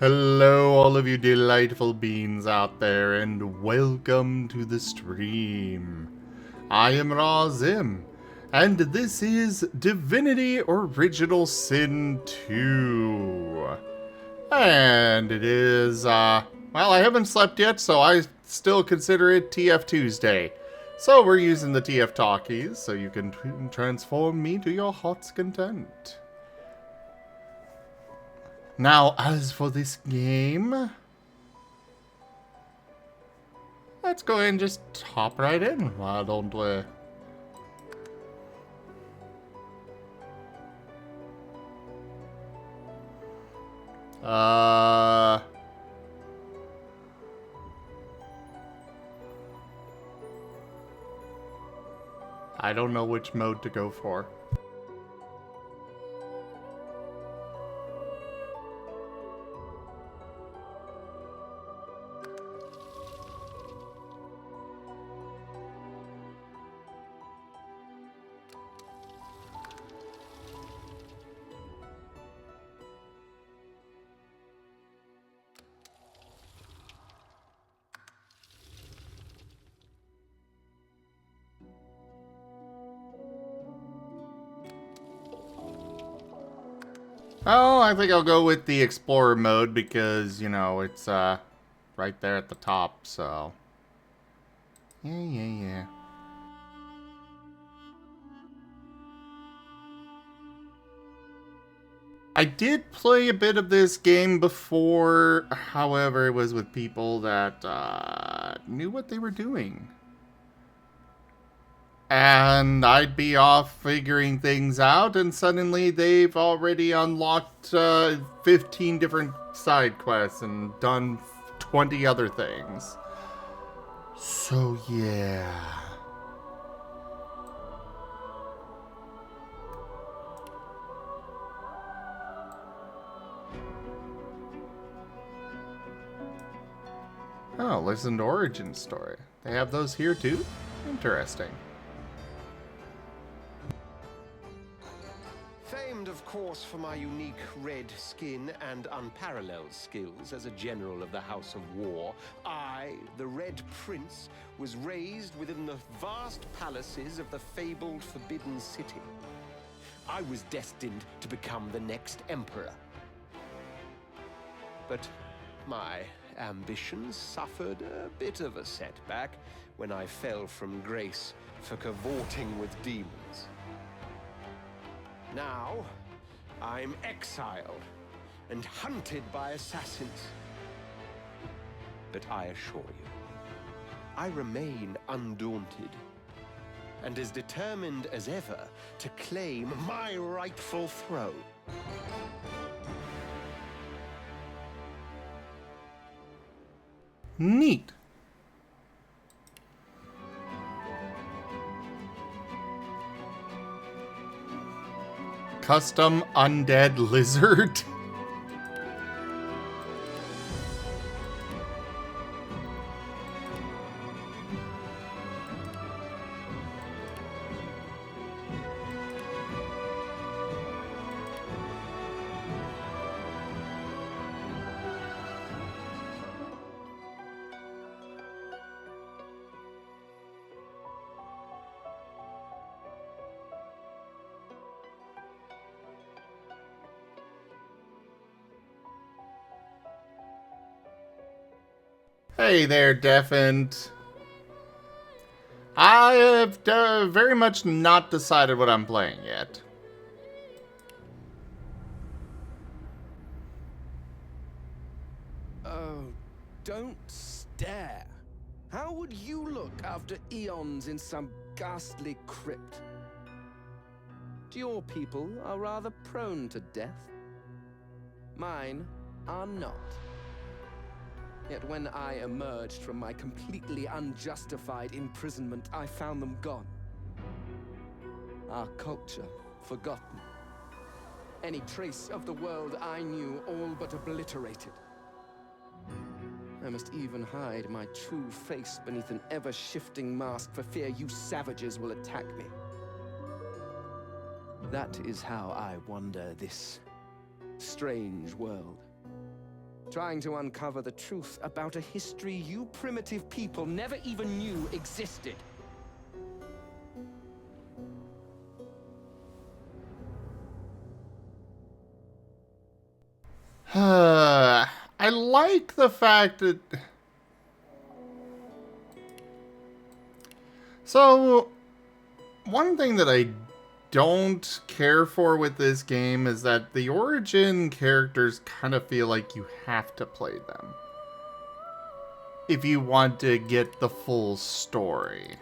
Hello, all of you delightful beings out there, and welcome to the stream. I am Razim, and this is Divinity Original Sin 2. And it is, well, I haven't slept yet, so I still consider it TF Tuesday. So we're using the TF talkies, so you can transform me to your heart's content. Now, as for this game, let's go ahead and just hop right in. Why don't we? I don't know which mode to go for. Oh, I think I'll go with the Explorer mode because, you know, it's right there at the top, so. Yeah. I did play a bit of this game before, however, it was with people that knew what they were doing. And I'd be off figuring things out, and suddenly they've already unlocked 15 different side quests and done 20 other things. So, yeah. Oh, listen to Origin Story. They have those here too? Interesting. Famed, of course, for my unique red skin and unparalleled skills as a general of the House of War, I, the Red Prince, was raised within the vast palaces of the fabled Forbidden City. I was destined to become the next emperor. But my ambitions suffered a bit of a setback when I fell from grace for cavorting with demons. Now, I'm exiled and hunted by assassins. But I assure you, I remain undaunted and as determined as ever to claim my rightful throne. Neat. Custom undead lizard. Hey there, Deafened. I have very much not decided what I'm playing yet. Oh, don't stare. How would you look after eons in some ghastly crypt? Your people are rather prone to death. Mine are not. Yet when I emerged from my completely unjustified imprisonment, I found them gone. Our culture forgotten. Any trace of the world I knew all but obliterated. I must even hide my true face beneath an ever-shifting mask for fear you savages will attack me. That is how I wander this strange world. trying to uncover the truth about a history you primitive people never even knew existed. I like the fact that... So, one thing that I don't care for with this game is that the origin characters kind of feel like you have to play them if you want to get the full story.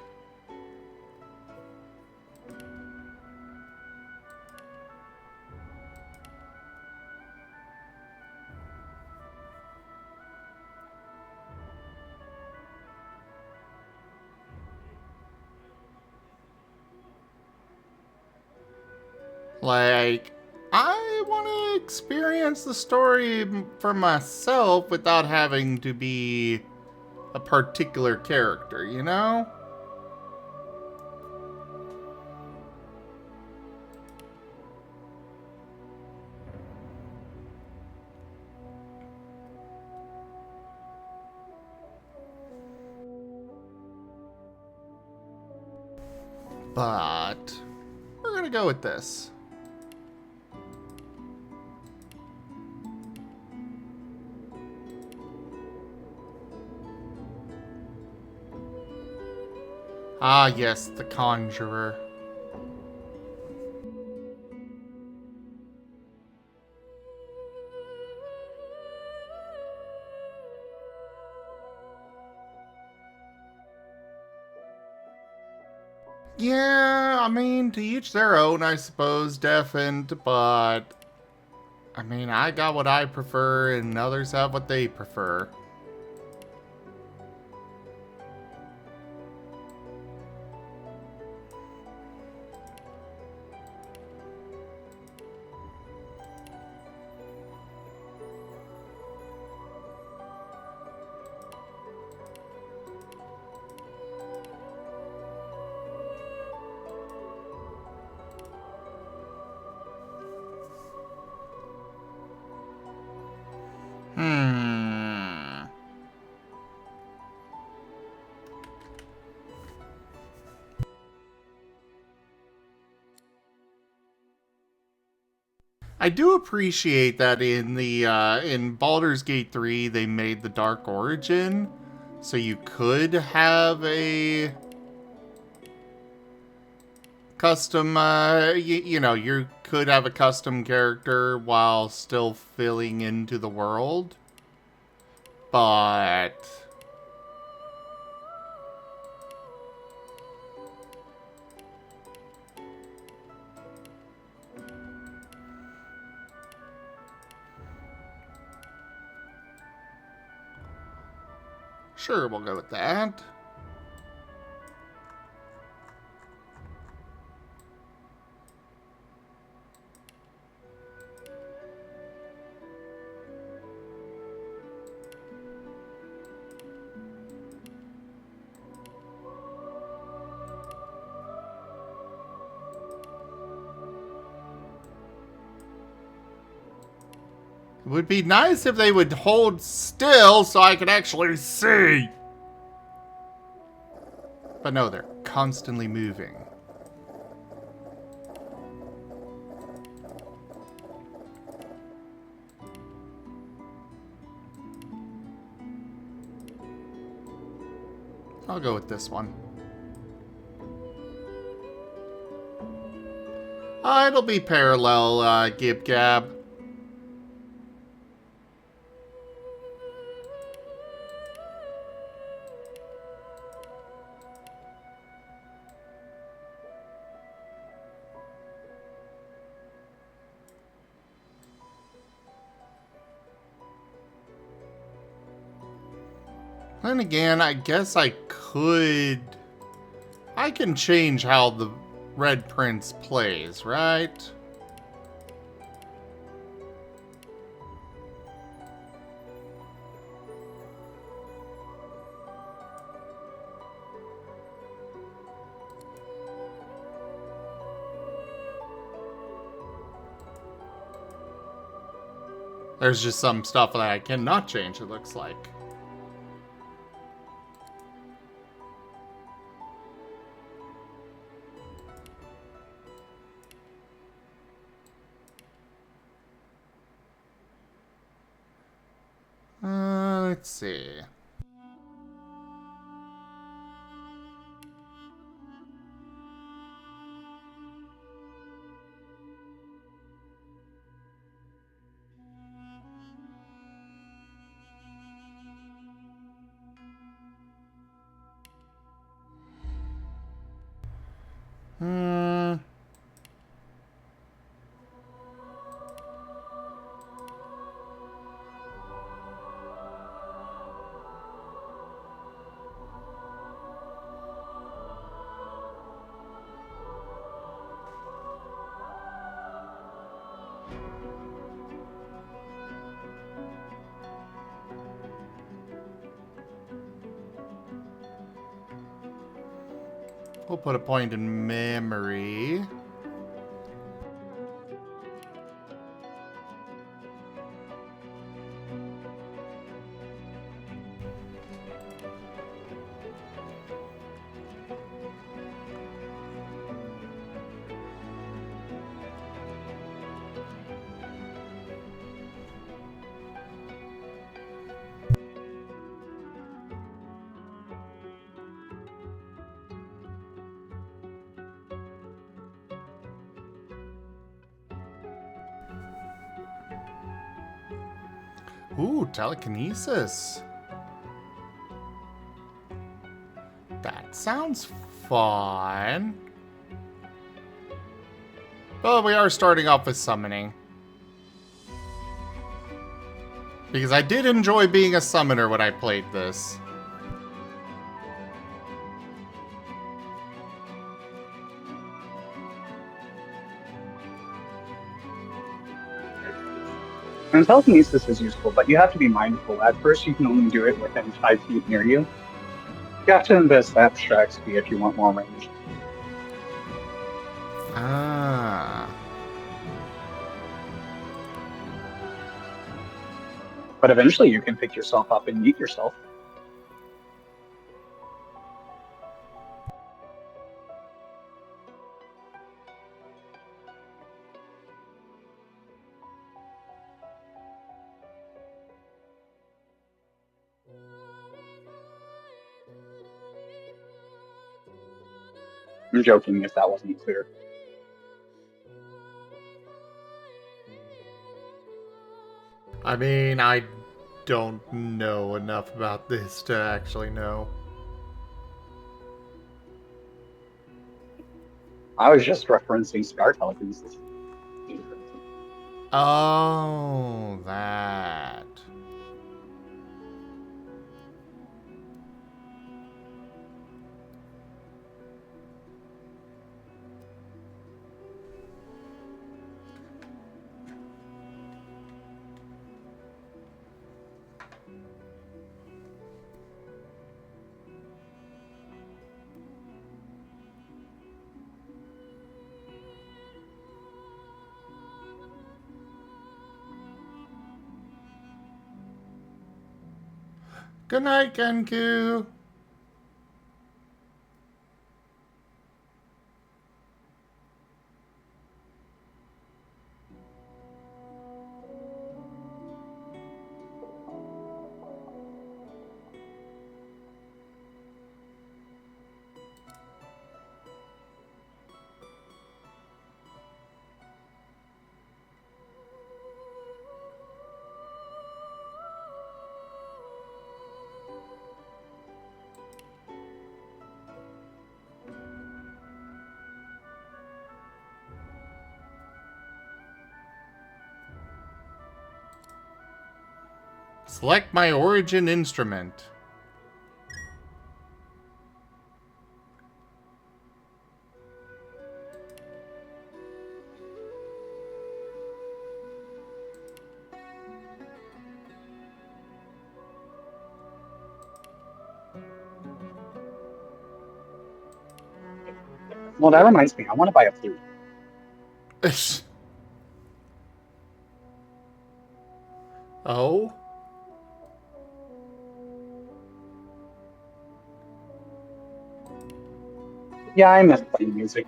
Like, I want to experience the story for myself without having to be a particular character, you know? But we're gonna go with this. Ah, yes, the Conjurer. Yeah, I mean, to each their own, I suppose, Deafened, but... I mean, I got what I prefer, and others have what they prefer. I do appreciate that in the in Baldur's Gate 3 they made the Dark Origin, so you could have a custom, you know, you could have a custom character while still filling into the world, but... Sure, we'll go with that. It would be nice if they would hold still so I could actually see. But no, they're constantly moving. I'll go with this one. It'll be parallel, Gib Gab. Then again, I guess I could... I can change how the Red Prince plays, right? There's just some stuff that I cannot change, it looks like. Let's see. We'll put a point in memory. Ooh, telekinesis. That sounds fun. But we are starting off with summoning. Because I did enjoy being a summoner when I played this. And telekinesis is useful, but you have to be mindful. At first, you can only do it within 5 feet near you. You have to invest abstract speed if you want more range. Ah. But eventually, you can pick yourself up and eat yourself. I'm joking if that wasn't clear. I mean, I don't know enough about this to actually know. I was just referencing star telekinesis. Oh, that. Good night, Genku. Select my origin instrument. Well, that reminds me, I want to buy a flute. Oh? Yeah, I miss playing music.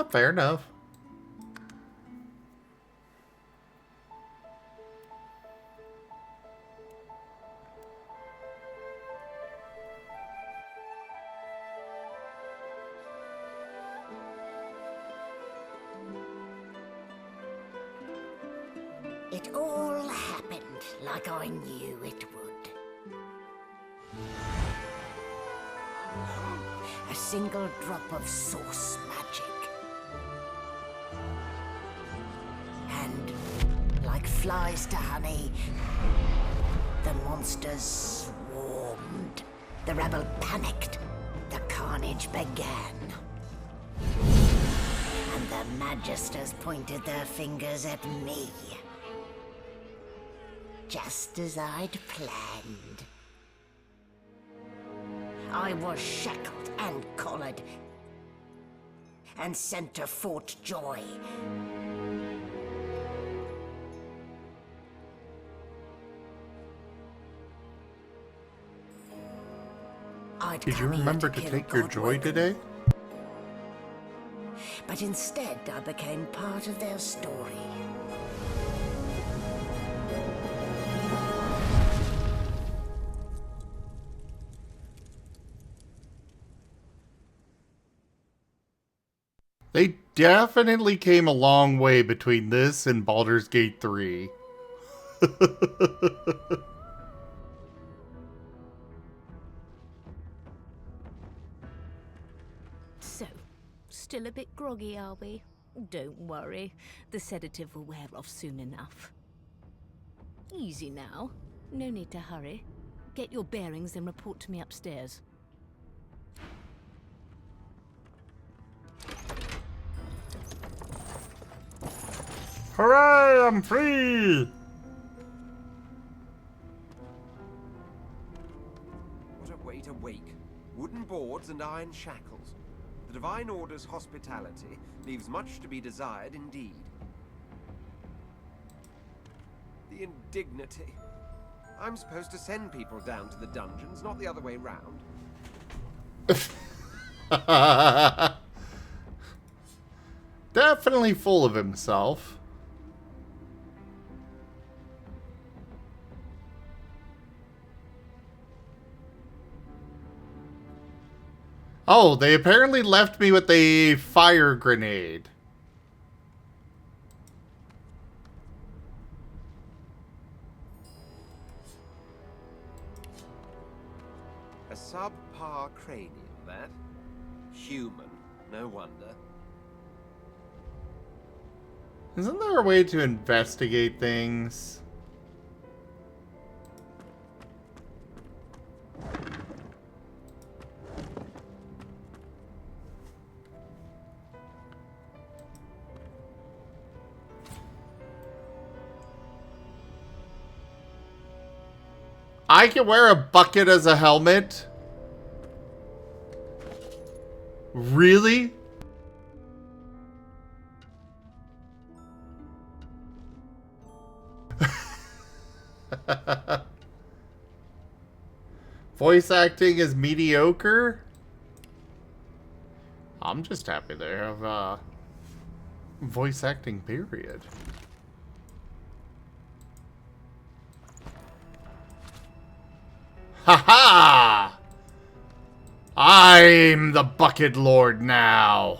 Fair enough. It all happened like I knew it would. A single drop of source magic. And, like flies to honey, the monsters swarmed. The rebel panicked. The carnage began. And the magisters pointed their fingers at me. Just as I'd planned. I was shackled and collared, and sent to Fort Joy. Did you remember to take your joy today? But instead, I became part of their story. They definitely came a long way between this and Baldur's Gate 3. So, still a bit groggy, are we? Don't worry, the sedative will wear off soon enough. Easy now, no need to hurry. Get your bearings and report to me upstairs. Hooray, I'm free! What a way to wake. Wooden boards and iron shackles. The Divine Order's hospitality leaves much to be desired indeed. The indignity. I'm supposed to send people down to the dungeons, not the other way round. Definitely full of himself. Oh, they apparently left me with a fire grenade. A subpar cranium, that? Human, no wonder. Isn't there a way to investigate things? I can wear a bucket as a helmet? Really? Voice acting is mediocre? I'm just happy they have voice acting, period. Ha-ha! I'm the Bucket Lord now.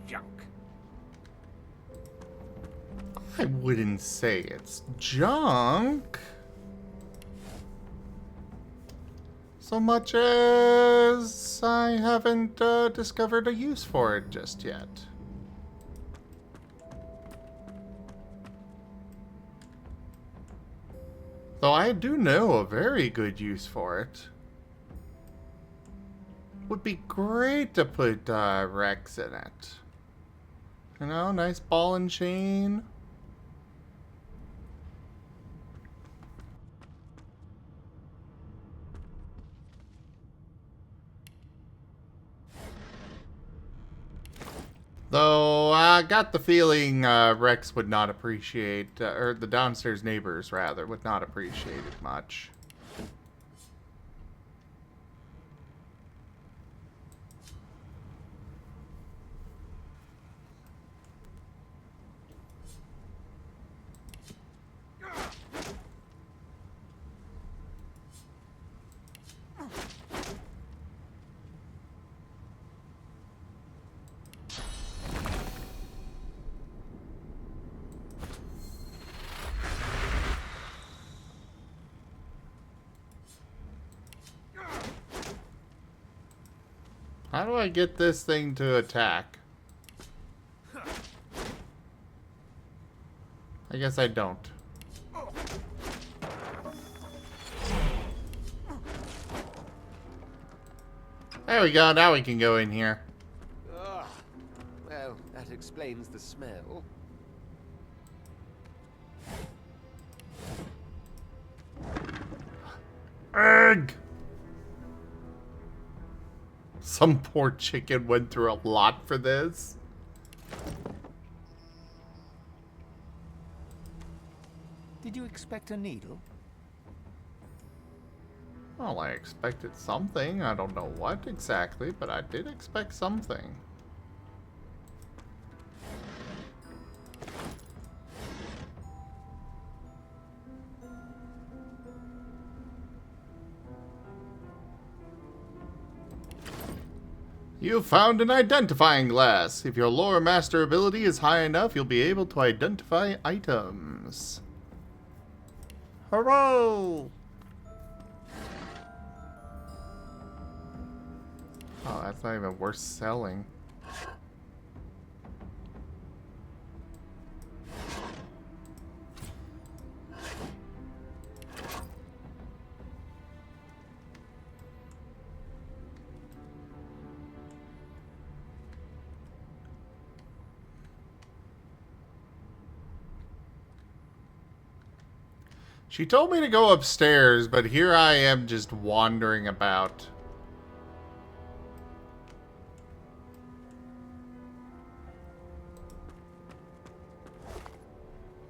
Junk. I wouldn't say it's junk. So much as I haven't discovered a use for it just yet. Though I do know a very good use for it. Would be great to put Rex in it. You know, nice ball and chain. Though I got the feeling Rex would not appreciate, or the downstairs neighbors rather, would not appreciate it much. How do I get this thing to attack? I guess I don't. There we go, now we can go in here. Ugh. Well, that explains the smell. Egg! Some poor chicken went through a lot for this. Did you expect a needle? Well, I expected something. I don't know what exactly, but I did expect something. You found an identifying glass. If your lore master ability is high enough, you'll be able to identify items. Hurrah! Oh, that's not even worth selling. She told me to go upstairs, but here I am just wandering about.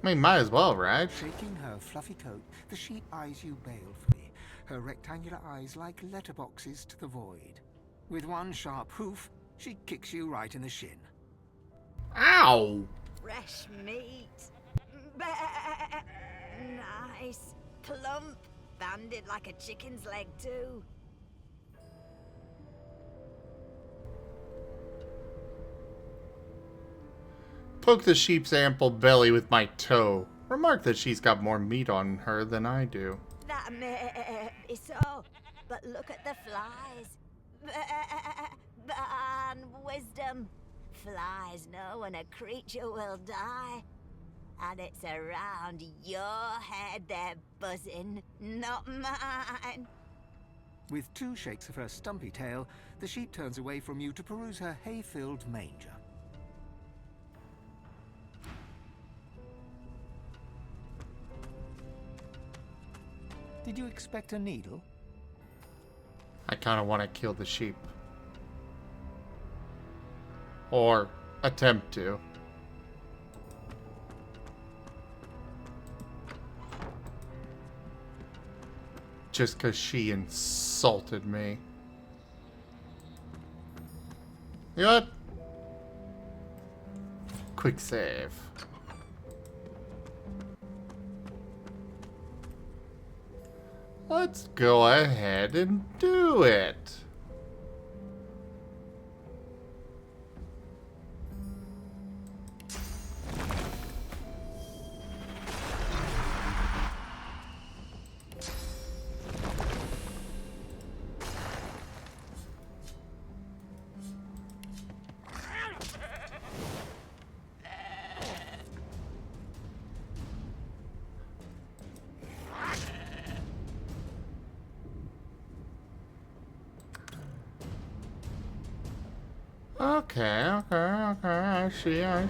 I mean, might as well, right? Shaking her fluffy coat, the sheep eyes you balefully, her rectangular eyes like letterboxes to the void. With one sharp hoof, she kicks you right in the shin. Ow! Fresh meat. Nice. Plump. Banded like a chicken's leg, too. Poke the sheep's ample belly with my toe. Remark that she's got more meat on her than I do. That may be so, but look at the flies. Ban wisdom. Flies know when a creature will die. And it's around your head they're buzzing, not mine. With two shakes of her stumpy tail, the sheep turns away from you to peruse her hay-filled manger. Did you expect a needle? I kind of want to kill the sheep. Or attempt to. Just because she insulted me. You know what? Quick save. Let's go ahead and do it. Okay, I see. I'm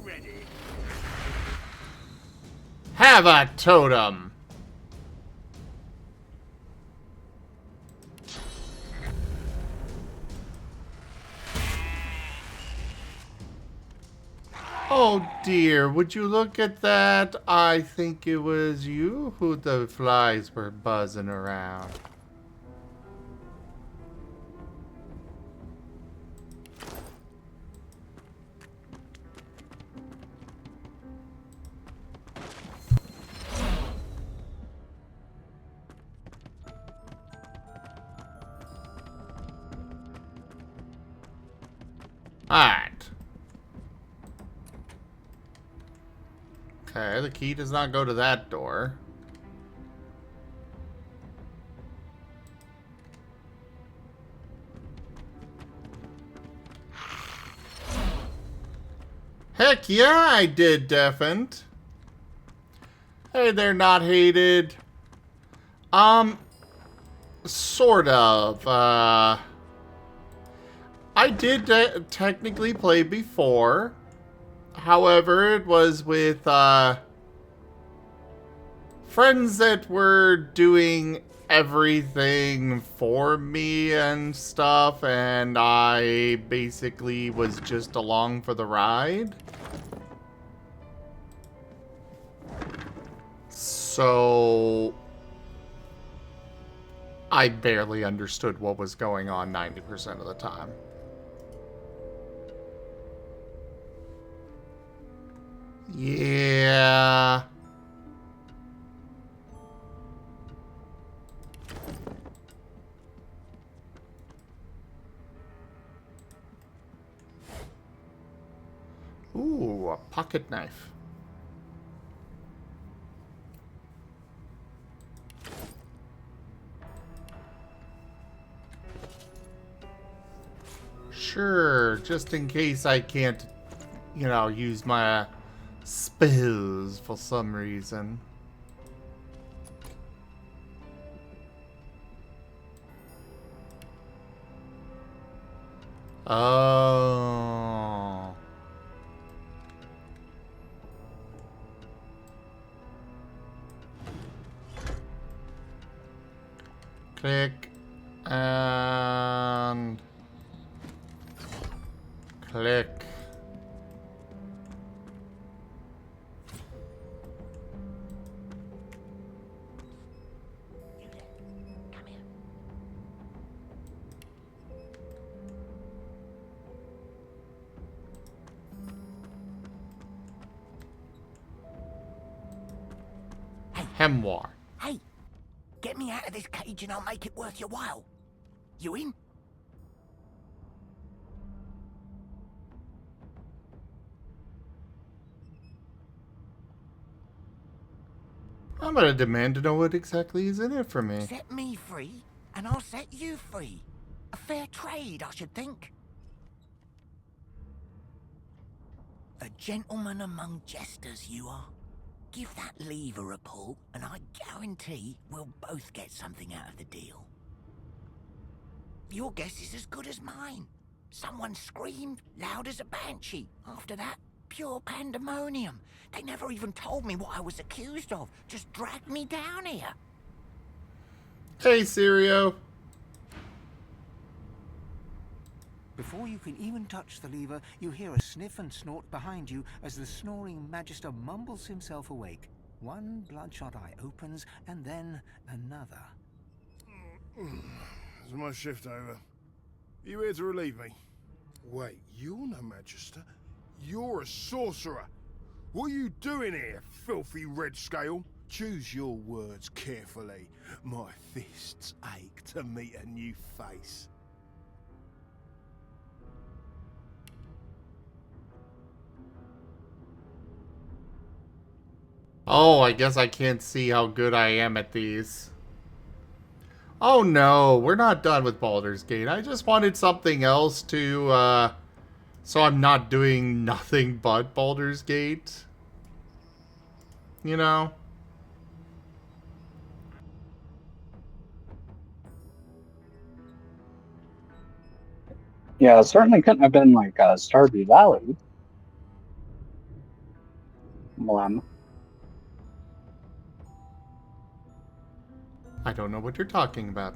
ready. Have a totem! Oh dear, would you look at that? I think it was you who the flies were buzzing around. Alright. Okay, the key does not go to that door. Heck yeah, I did, Deafened. Hey there, not hated. Sort of. I did technically play before. However, it was with, friends that were doing everything for me and stuff, and I basically was just along for the ride. So I barely understood what was going on 90% of the time. Yeah. Ooh, a pocket knife. Sure, just in case I can't, you know, use my spells for some reason. Oh. Click and click. Hemwar. Hey, get me out of this cage and I'll make it worth your while. You in? I'm gonna demand to know what exactly is in it for me. Set me free, and I'll set you free. A fair trade, I should think. A gentleman among jesters, you are. Give that lever a pull, and I guarantee we'll both get something out of the deal. Your guess is as good as mine. Someone screamed loud as a banshee. After that, pure pandemonium. They never even told me what I was accused of. Just dragged me down here. Hey, Sirio. Before you can even touch the lever, you hear a sniff and snort behind you as the snoring magister mumbles himself awake. One bloodshot eye opens, and then another. Is my shift over? You here to relieve me? Wait, you're no magister. You're a sorcerer. What are you doing here, filthy red scale? Choose your words carefully. My fists ache to meet a new face. Oh, I guess I can't see how good I am at these. Oh no, we're not done with Baldur's Gate. I just wanted something else to So I'm not doing nothing but Baldur's Gate? You know? Yeah, it certainly couldn't have been like Stardew Valley. Mlem. I don't know what you're talking about.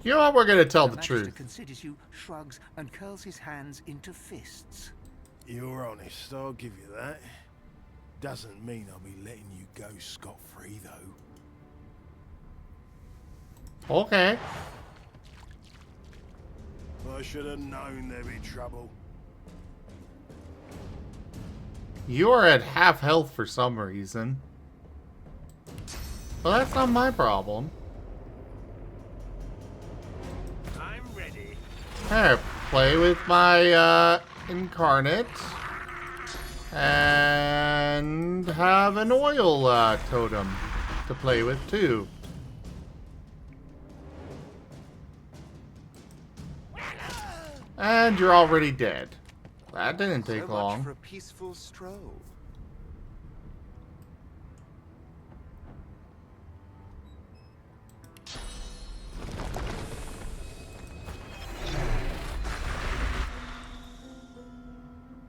You know what? We're gonna tell the truth. Considers you, shrugs, and curls his hands into fists. You're honest, I'll give you that. Doesn't mean I'll be letting you go scot-free, though. Okay. I should have known there'd be trouble. You are at half health for some reason. Well, that's not my problem. I'm ready. Here, play with my incarnate. And have an oil totem to play with too. And you're already dead. That didn't take So long. much for a peaceful stroll.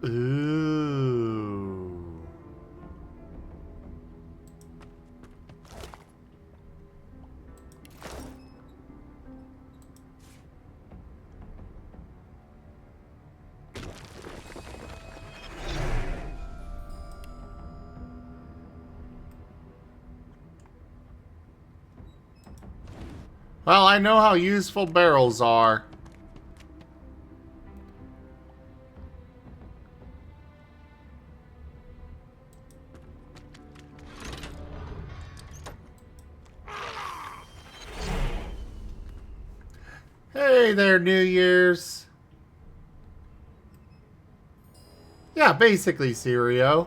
Ooh. Well, I know how useful barrels are. Hey there, New Year's. Yeah, basically, Sirio.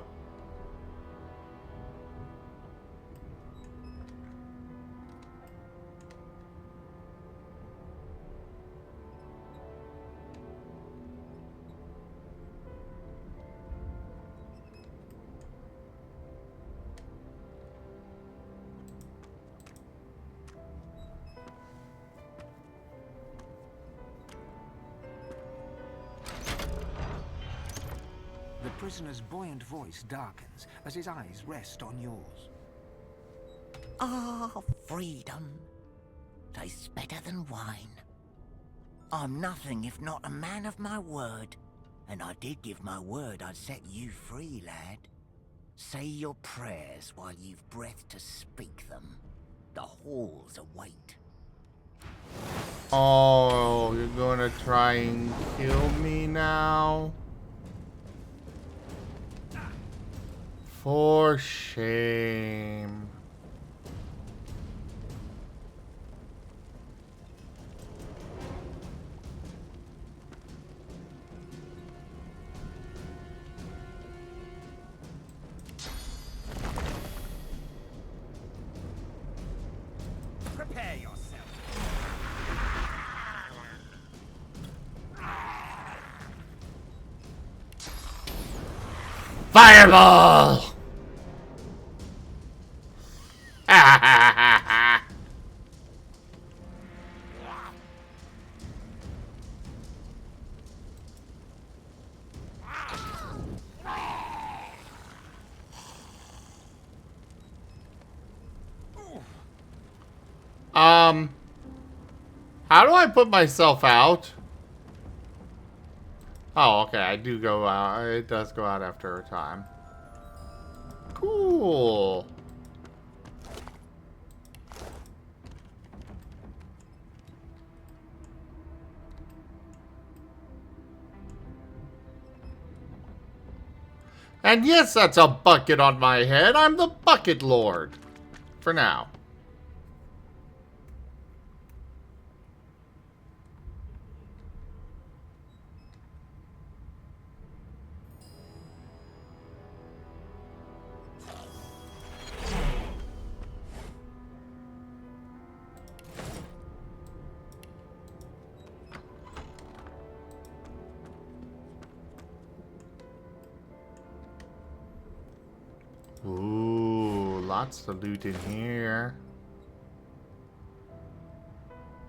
The prisoner's buoyant voice darkens as his eyes rest on yours. Ah, freedom. Tastes better than wine. I'm nothing if not a man of my word. And I did give my word I'd set you free, lad. Say your prayers while you've breath to speak them. The halls await. Oh, you're gonna try and kill me now? For shame. Prepare yourself. Fireball! How do I put myself out? Oh, okay, I do go out. It does go out after a time. Cool. And yes, that's a bucket on my head. I'm the Bucket Lord. For now. lots to loot in here.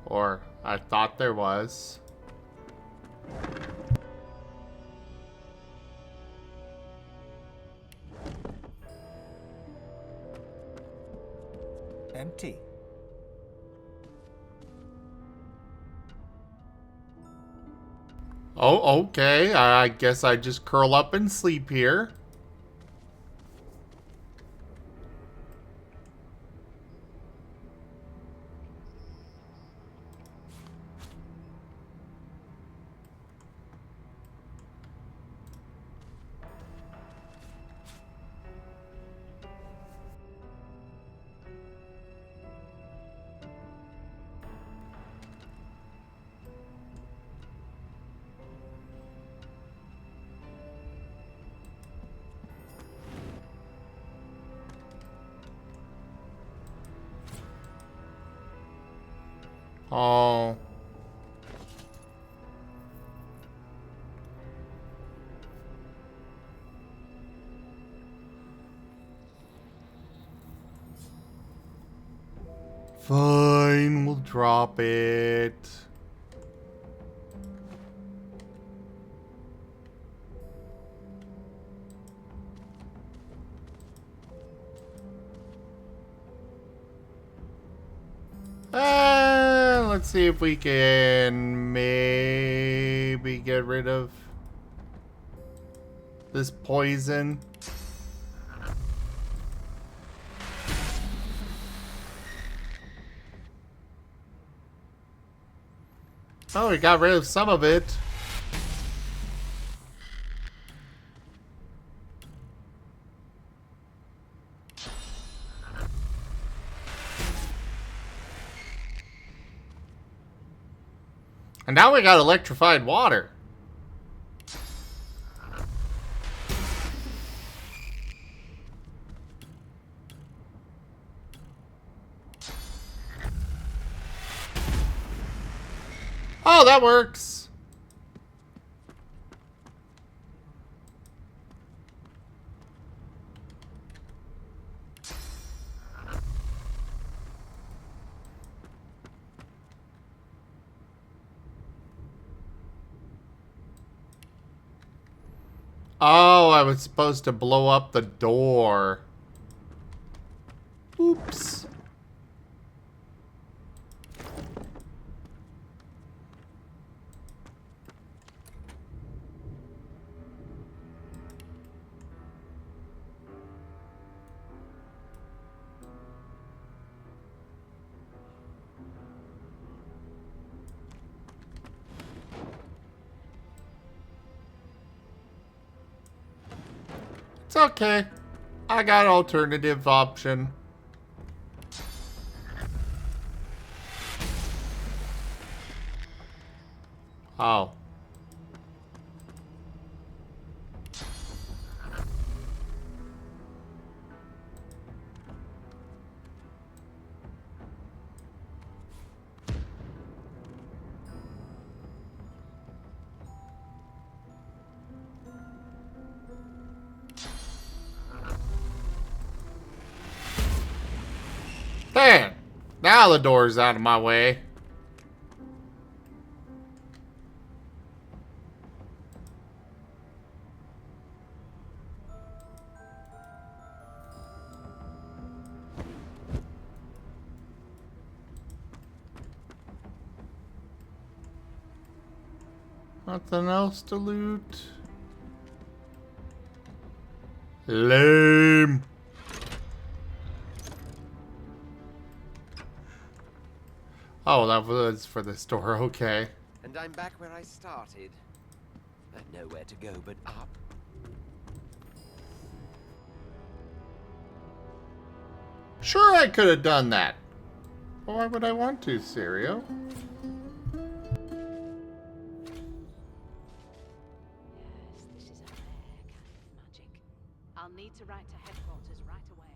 Or I thought there was. Empty. Oh, okay. I guess I just curl up and sleep here. Oh. Fine, we'll drop it. Let's see if we can maybe get rid of this poison. Oh, we got rid of some of it. And now we got electrified water. Oh, that works. Oh, I was supposed to blow up the door. Oops. It's okay. I got alternative option. Oh. There! Now the door's out of my way. Nothing else to loot. Lame. Oh, that was for the store, okay. And I'm back where I started. I've nowhere to go but up. Sure, I could have done that. Why would I want to, Serio? Yes, this is a rare kind of magic. I'll need to write to headquarters right away.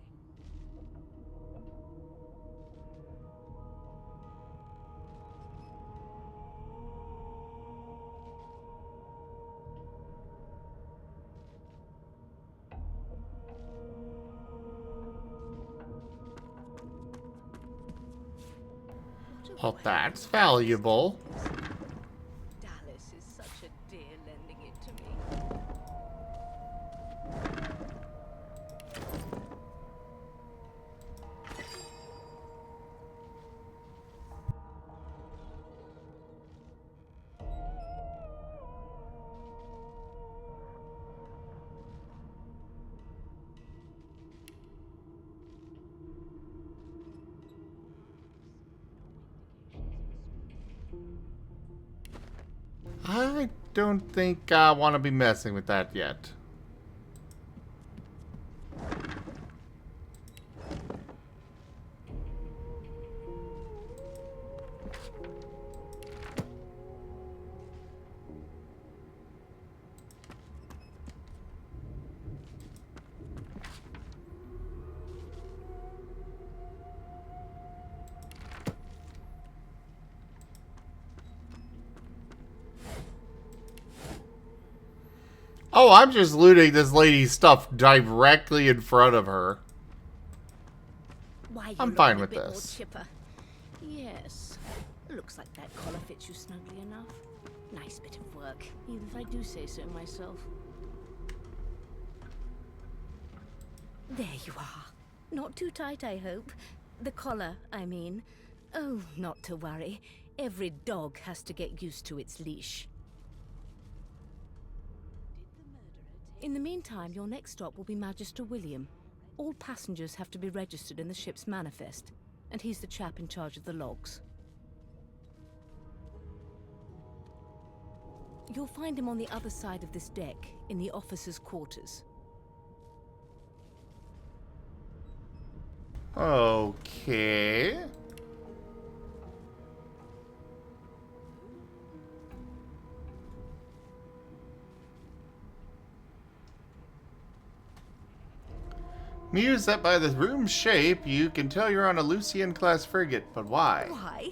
Well, that's valuable. Dallas is such a dear lending it to me. I don't think I want to be messing with that yet. Oh, I'm just looting this lady's stuff directly in front of her. Why, I'm you fine look with a bit more this. chipper. Yes. Looks like that collar fits you snugly enough. Nice bit of work, even if I do say so myself. There you are. Not too tight, I hope. The collar, I mean. Oh, not to worry. Every dog has to get used to its leash. In the meantime, your next stop will be Magister William. All passengers have to be registered in the ship's manifest, and he's the chap in charge of the logs. You'll find him on the other side of this deck, in the officers' quarters. Okay. Mused that by the room's shape, you can tell you're on a Lucian-class frigate, but why? Why?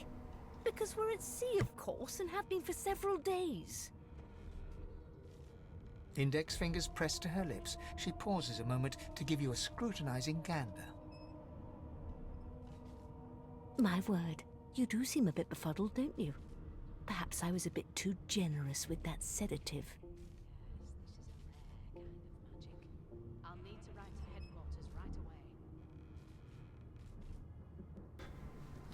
Because we're at sea, of course, and have been for several days. Index fingers pressed to her lips, she pauses a moment to give you a scrutinizing gander. My word, you do seem a bit befuddled, don't you? Perhaps I was a bit too generous with that sedative. I'll need to write to headquarters right away.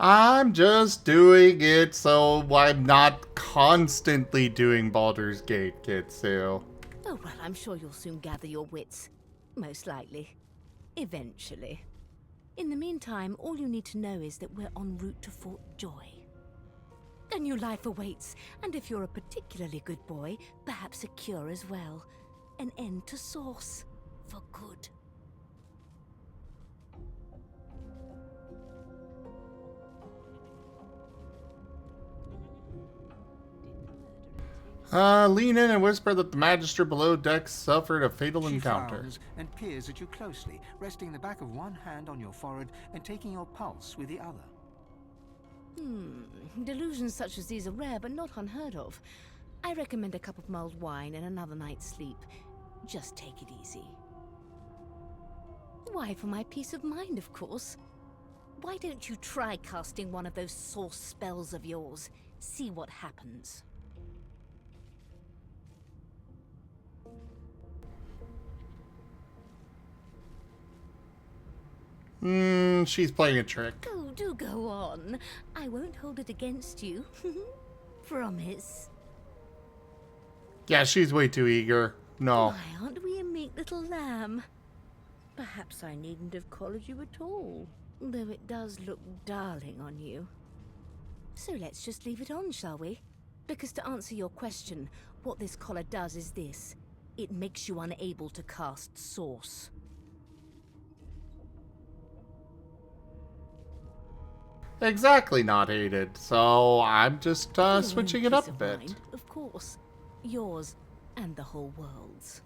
I'm just doing it so I'm not constantly doing Baldur's Gate, Kitsu. Oh, well, I'm sure you'll soon gather your wits. Most likely. Eventually. In the meantime, all you need to know is that we're en route to Fort Joy. A new life awaits, and if you're a particularly good boy, perhaps a cure as well. An end to Source. For good. Lean in and whisper that the Magister below deck suffered a fatal She encounter. frowns and peers at you closely, resting the back of one hand on your forehead and taking your pulse with the other. Delusions such as these are rare, but not unheard of. I recommend a cup of mulled wine and another night's sleep. Just take it easy. Why, for my peace of mind, of course. Why don't you try casting one of those source spells of yours? See what happens. She's playing a trick. Oh, do go on. I won't hold it against you. Promise. Yeah, she's way too eager. No. Why aren't we a meek little lamb? Perhaps I needn't have collared you at all, though it does look darling on you. So let's just leave it on, shall we? Because to answer your question, what this collar does is this. It makes you unable to cast Source. Exactly not hated. So I'm just For your own switching it up peace a of bit. mind, of course. Yours and the whole world's.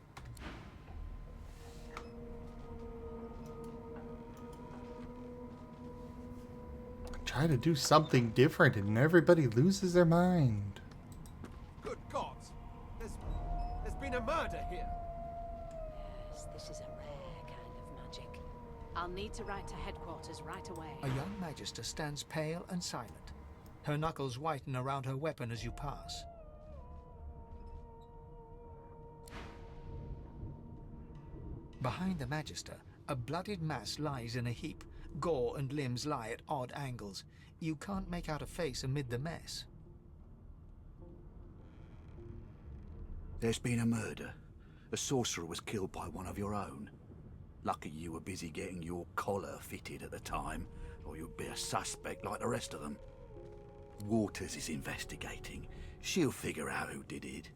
Try to do something different and everybody loses their mind. Good gods! There's been a murder here! Yes, this is a rare kind of magic. I'll need to write to headquarters right away. A young magister stands pale and silent. Her knuckles whiten around her weapon as you pass. Behind the Magister, a bloodied mass lies in a heap. Gore and limbs lie at odd angles. You can't make out a face amid the mess. There's been a murder. A sorcerer was killed by one of your own. Lucky you were busy getting your collar fitted at the time, or you'd be a suspect like the rest of them. Waters is investigating. She'll figure out who did it.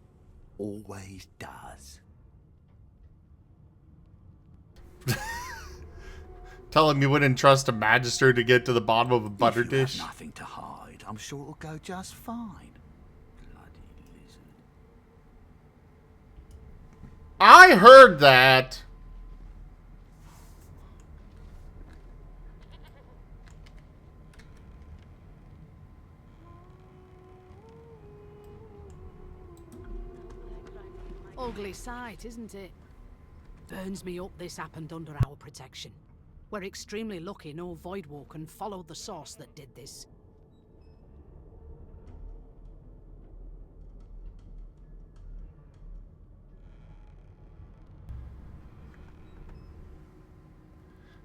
Always does. Tell him you wouldn't trust a magister to get to the bottom of a butter If you have dish. nothing to hide, I'm sure it'll go just fine. Bloody lizard. I heard that. Ugly sight, isn't it? Burns me up this happened under our protection. We're extremely lucky no Voidwalker followed the source that did this.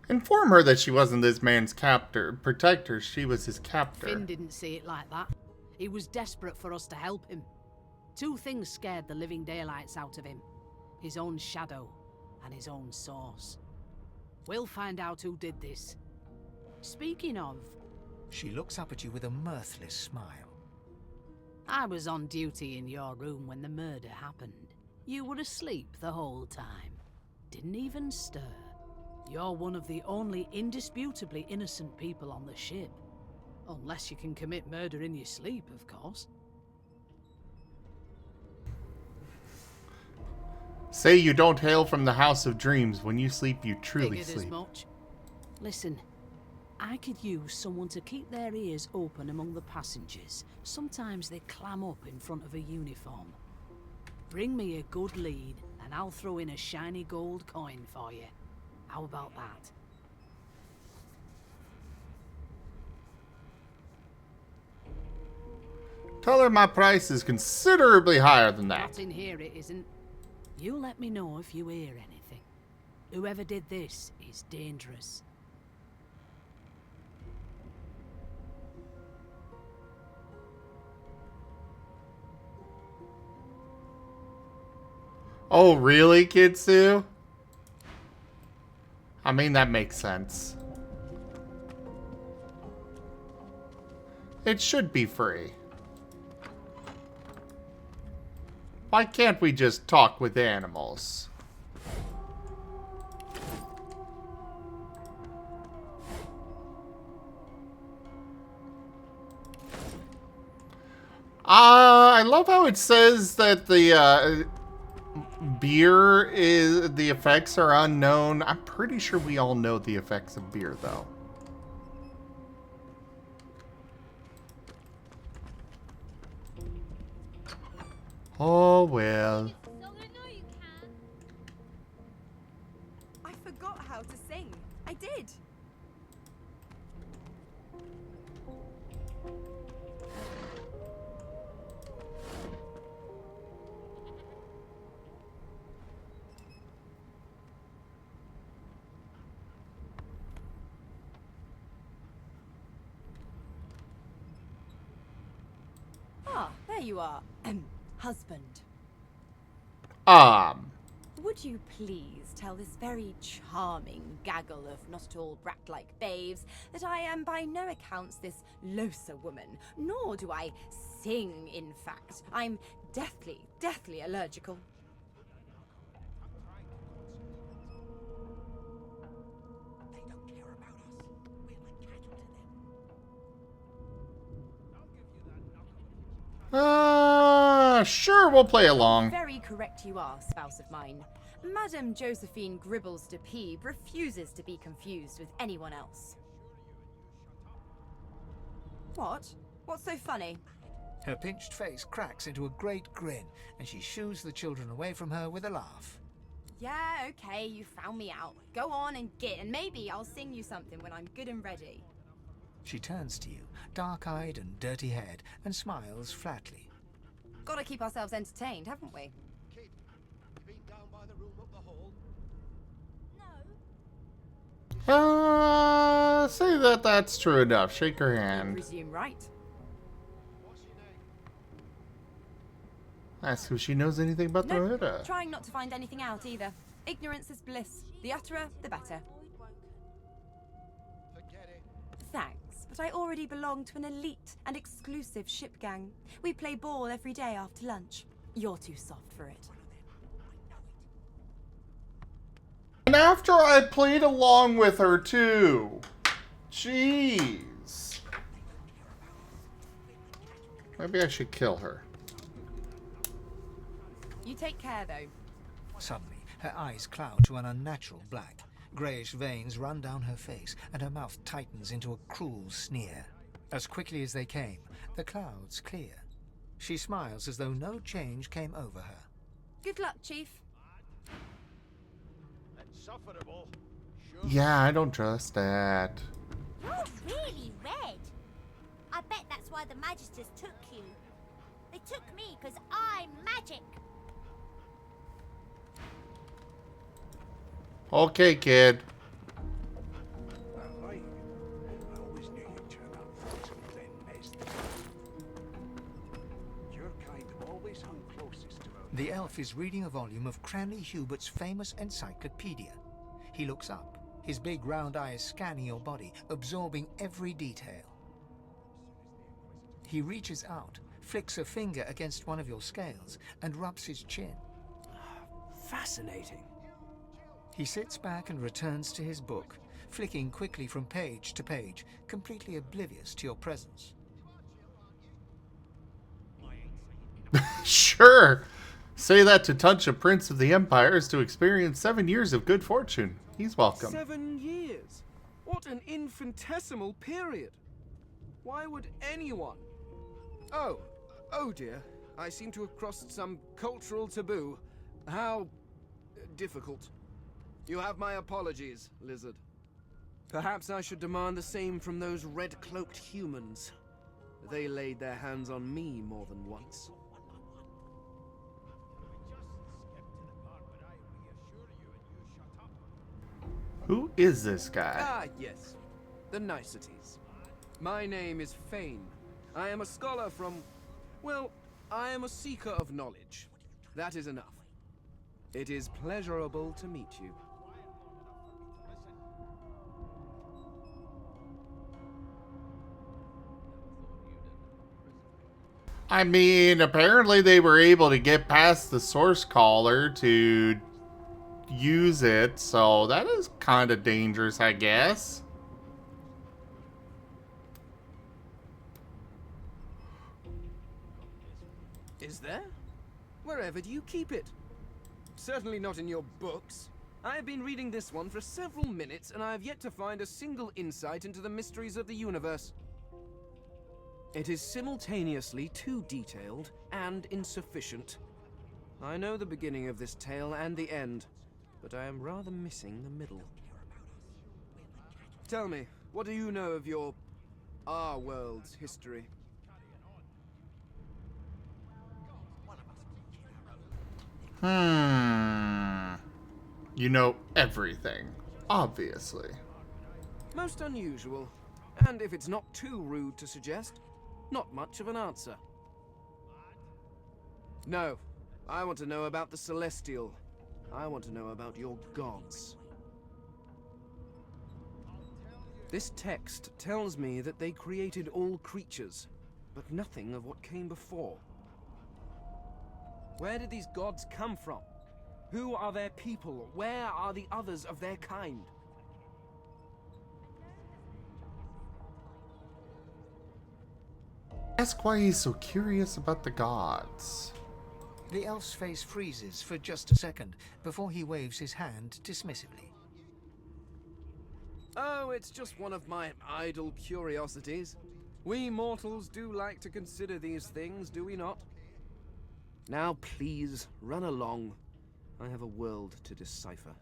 Inform her that she wasn't this man's protector. She was his captor. Finn didn't see it like that. He was desperate for us to help him. Two things scared the living daylights out of him. His own shadow and his own source. We'll find out who did this. Speaking of... She looks up at you with a mirthless smile. I was on duty in your room when the murder happened. You were asleep the whole time. Didn't even stir. You're one of the only indisputably innocent people on the ship. Unless you can commit murder in your sleep, of course. Say you don't hail from the House of Dreams. When you sleep, you truly Figured sleep. as much. Listen, I could use someone to keep their ears open among the passengers. Sometimes they clam up in front of a uniform. Bring me a good lead, and I'll throw in a shiny gold coin for you. How about that? Tell her my price is considerably higher than that. Not in here, it isn't. You let me know if you hear anything. Whoever did this is dangerous. Oh, really, Kitsu? I mean, that makes sense. It should be free. Why can't we just talk with animals? I love how it says that the beer is, the effects are unknown. I'm pretty sure we all know the effects of beer, though. Oh, well. I forgot how to sing. I did. Ah, there you are. Husband. Would you please tell this very charming gaggle of not at all brat-like babes that I am by no accounts this loser woman, nor do I sing, in fact. I'm deathly allergical. They don't care about us. We're like cattle to them. Sure, we'll play along. Very correct you are, spouse of mine. Madame Josephine Gribbles de Peeb refuses to be confused with anyone else. What? What's so funny? Her pinched face cracks into a great grin, and she shoos the children away from her with a laugh. Yeah, okay, you found me out. Go on and git, and maybe I'll sing you something when I'm good and ready. She turns to you, dark-eyed and dirty-haired, and smiles flatly. Gotta keep ourselves entertained, haven't we? Kid, you been down by the room up the hall? No. Say that's true enough. Shake her hand. Presume right. What's your name? Ask if she knows anything about the murder. Trying not to find anything out either. Ignorance is bliss. The utterer, the better. Forget it. Thanks, but I already belong to an elite and exclusive ship gang. We play ball every day after lunch. You're too soft for it. And after I played along with her too. Jeez. Maybe I should kill her. You take care, though. Suddenly, her eyes cloud to an unnatural black. Greyish veins run down her face, and her mouth tightens into a cruel sneer. As quickly as they came, the clouds clear. She smiles as though no change came over her. Good luck, Chief. Insufferable. Sure. Yeah, I don't trust that. You're really red. I bet that's why the Magisters took you. They took me because I'm magic. Okay, kid. I always knew you'd turn up to Glen Nesbitt. Your kind always hung closest to our... The elf is reading a volume of Cranley Hubert's famous encyclopedia. He looks up, his big round eyes scanning your body, absorbing every detail. He reaches out, flicks a finger against one of your scales, and rubs his chin. Fascinating. He sits back and returns to his book, flicking quickly from page to page, completely oblivious to your presence. Sure. Say that to Tuncha, Prince of the Empire, is to experience 7 years of good fortune. He's welcome. 7 years? What an infinitesimal period. Why would anyone... Oh dear. I seem to have crossed some cultural taboo. How... difficult. You have my apologies, Lizard. Perhaps I should demand the same from those red-cloaked humans. They laid their hands on me more than once. Who is this guy? Ah, yes. The niceties. My name is Fane. I am a scholar from... well, I am a seeker of knowledge. That is enough. It is pleasurable to meet you. I mean, apparently they were able to get past the source caller to use it, so that is kind of dangerous, I guess. Is there? Wherever do you keep it? Certainly not in your books. I have been reading this one for several minutes, and I have yet to find a single insight into the mysteries of the universe. It is simultaneously too detailed and insufficient. I know the beginning of this tale and the end, but I am rather missing the middle. Tell me, what do you know of our world's history? You know everything, obviously. Most unusual, and if it's not too rude to suggest, not much of an answer. No, I want to know about the Celestial. I want to know about your gods. This text tells me that they created all creatures, but nothing of what came before. Where did these gods come from? Who are their people? Where are the others of their kind? Ask why he's so curious about the gods. The elf's face freezes for just a second before he waves his hand dismissively. Oh, it's just one of my idle curiosities. We mortals do like to consider these things, do we not? Now please, run along. I have a world to decipher.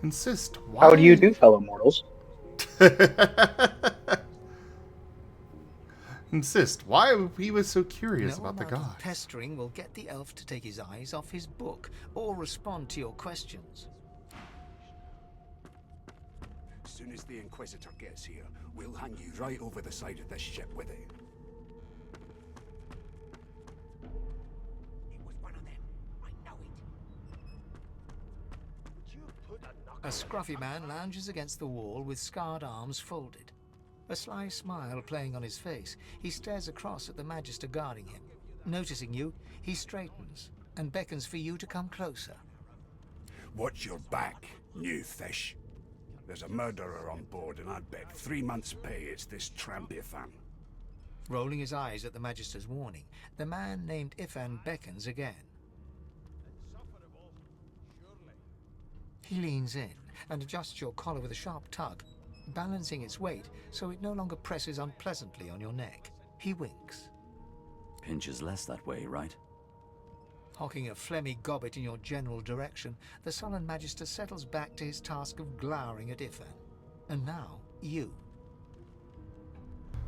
Insist. Why? How do you do, fellow mortals? Insist why he was so curious No about the amount of gods. pestering will get the elf to take his eyes off his book or respond to your questions. As soon as the Inquisitor gets here, we'll hang you right over the side of this ship with it. It was one of them. I know it. A scruffy man lounges against the wall with scarred arms folded. A sly smile playing on his face, he stares across at the Magister guarding him. Noticing you, he straightens and beckons for you to come closer. Watch your back, new fish. There's a murderer on board, and I'd bet 3 months' pay it's this tramp Ifan. Rolling his eyes at the Magister's warning, the man named Ifan beckons again. He leans in and adjusts your collar with a sharp tug, balancing its weight so it no longer presses unpleasantly on your neck. He winks. Pinches less that way, right? Hocking a phlegmy gobbet in your general direction, the sullen Magister settles back to his task of glowering at Ifan. And now, you.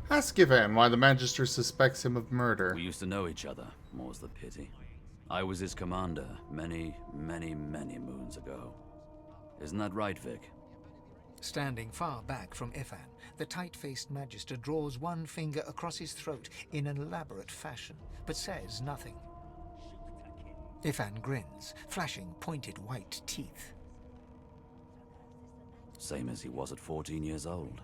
Ask Ivan why the Magister suspects him of murder. We used to know each other, more's the pity. I was his commander many, many, many moons ago. Isn't that right, Vic? Standing far back from Ifan, the tight-faced Magister draws one finger across his throat in an elaborate fashion, but says nothing. Ifan grins, flashing pointed white teeth. Same as he was at 14 years old.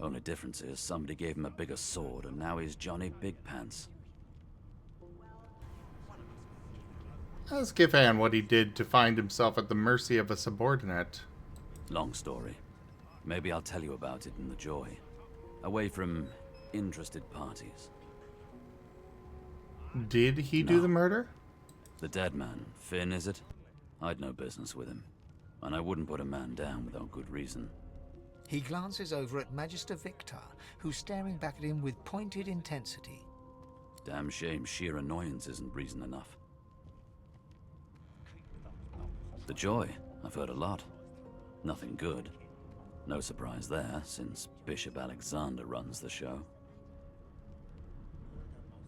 Only difference is somebody gave him a bigger sword and now he's Johnny Big Pants. Ask Ivan what he did to find himself at the mercy of a subordinate. Long story. Maybe I'll tell you about it in the Joy. Away from interested parties. Did he do the murder? The dead man, Finn, is it? I'd no business with him. And I wouldn't put a man down without good reason. He glances over at Magister Victor, who's staring back at him with pointed intensity. Damn shame sheer annoyance isn't reason enough. The Joy, I've heard a lot. Nothing good. No surprise there, since Bishop Alexander runs the show.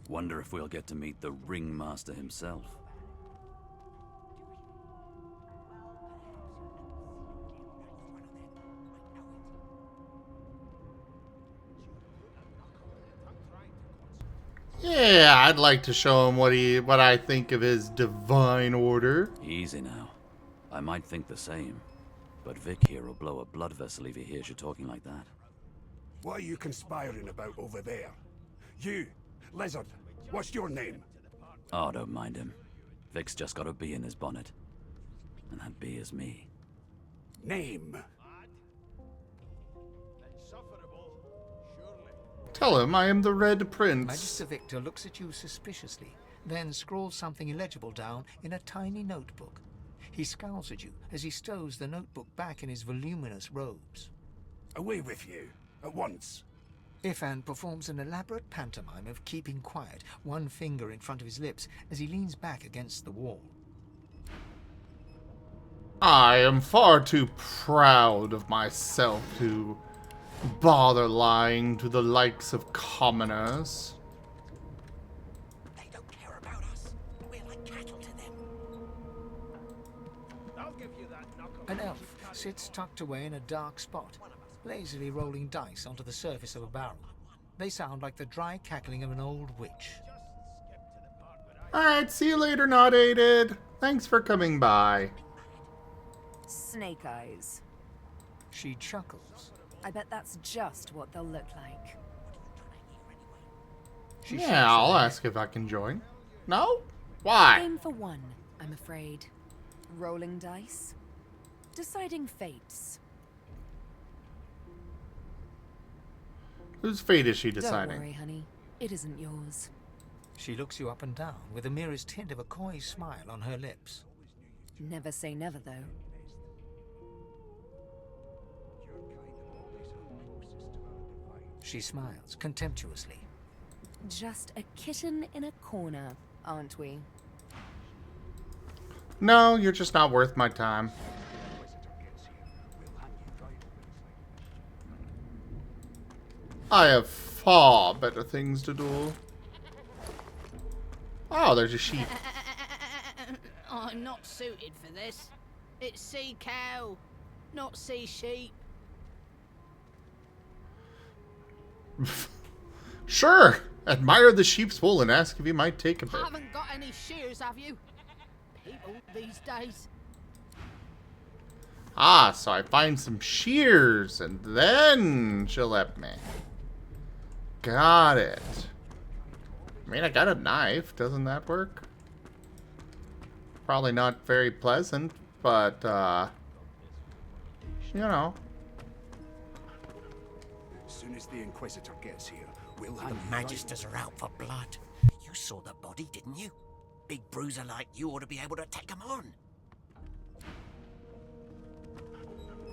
Wonder if we'll get to meet the ringmaster himself. Yeah, I'd like to show him what I think of his divine order. Easy now. I might think the same, but Vic here will blow a blood vessel if he hears you talking like that. What are you conspiring about over there? You, Lizard, what's your name? Oh, don't mind him. Vic's just got a bee in his bonnet. And that bee is me. Name? Tell him I am the Red Prince. Magister Victor looks at you suspiciously, then scrawls something illegible down in a tiny notebook. He scowls at you as he stows the notebook back in his voluminous robes. Away with you, at once. Ifan performs an elaborate pantomime of keeping quiet, one finger in front of his lips as he leans back against the wall. I am far too proud of myself to bother lying to the likes of commoners. They don't care about us. We're like cattle to them. I'll give you that knuckle. An elf sits tucked away in a dark spot, lazily rolling dice onto the surface of a barrel. They sound like the dry cackling of an old witch. Alright, see you later, Not Aided. Thanks for coming by. Snake eyes. She chuckles. I bet that's just what they'll look like. Yeah, I'll ask if I can join. No? Why? Game for one, I'm afraid. Rolling dice. Deciding fates. Whose fate is she deciding? Don't worry, honey. It isn't yours. She looks you up and down with the merest hint of a coy smile on her lips. Never say never, though. She smiles contemptuously. Just a kitten in a corner, aren't we? No, you're just not worth my time. I have far better things to do. Oh, there's a sheep. I'm not suited for this. It's sea cow, not sea sheep. Sure. Admire the sheep's wool and ask if you might take a bit. Haven't got any shears, have you? People these days. Ah, so I find some shears and then she'll let me. Got it. I mean, I got a knife. Doesn't that work? Probably not very pleasant, but, you know. As soon as the Inquisitor gets here, we'll The hang you Magisters are out for blood. You saw the body, didn't you? Big bruiser like you ought to be able to take him on.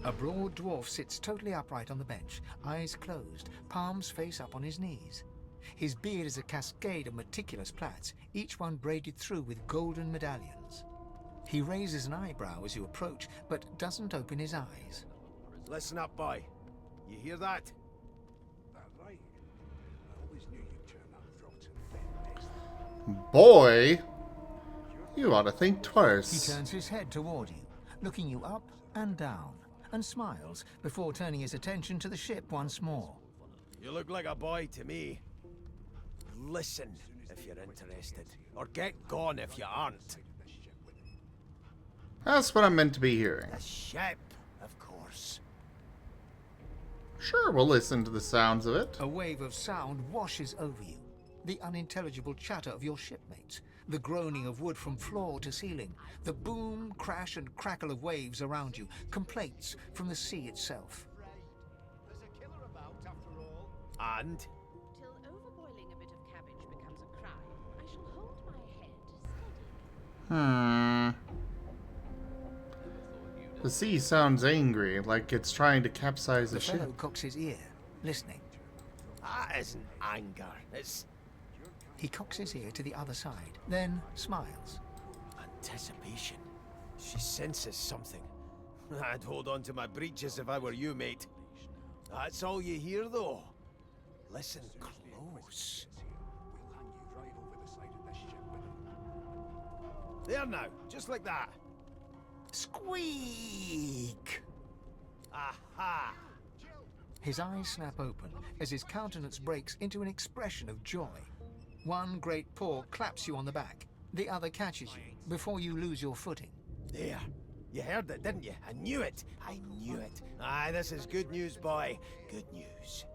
A broad dwarf sits totally upright on the bench, eyes closed, palms face up on his knees. His beard is a cascade of meticulous plaits, each one braided through with golden medallions. He raises an eyebrow as you approach, but doesn't open his eyes. Listen up, boy. You hear that? That right? I always knew you'd turn up rotten. Boy, you ought to think He twice. turns his head toward you, looking you up and down, and smiles before turning his attention to the ship once more. You look like a boy to me. Listen if you're interested, or get gone if you aren't. That's what I'm meant to be hearing. The ship, of course. Sure, we'll listen to the sounds of it. A wave of sound washes over you. The unintelligible chatter of your shipmates, the groaning of wood from floor to ceiling, the boom, crash and crackle of waves around you, complaints from the sea itself. And? Till overboiling a bit of cabbage becomes a crime, I shall hold my head steady. The sea sounds angry, like it's trying to capsize the The fellow ship. cocks his ear, listening. That isn't anger. It's He cocks his ear to the other side, then smiles. anticipation. She senses something. I'd hold on to my breeches if I were you, mate. That's all you hear, though. Listen close. There now, just like that. Squeak! Aha! His eyes snap open as his countenance breaks into an expression of joy. One great paw claps you on the back. The other catches you before you lose your footing. There. You heard it, didn't you? I knew it. I knew it. Aye, this is good news, boy. Good news.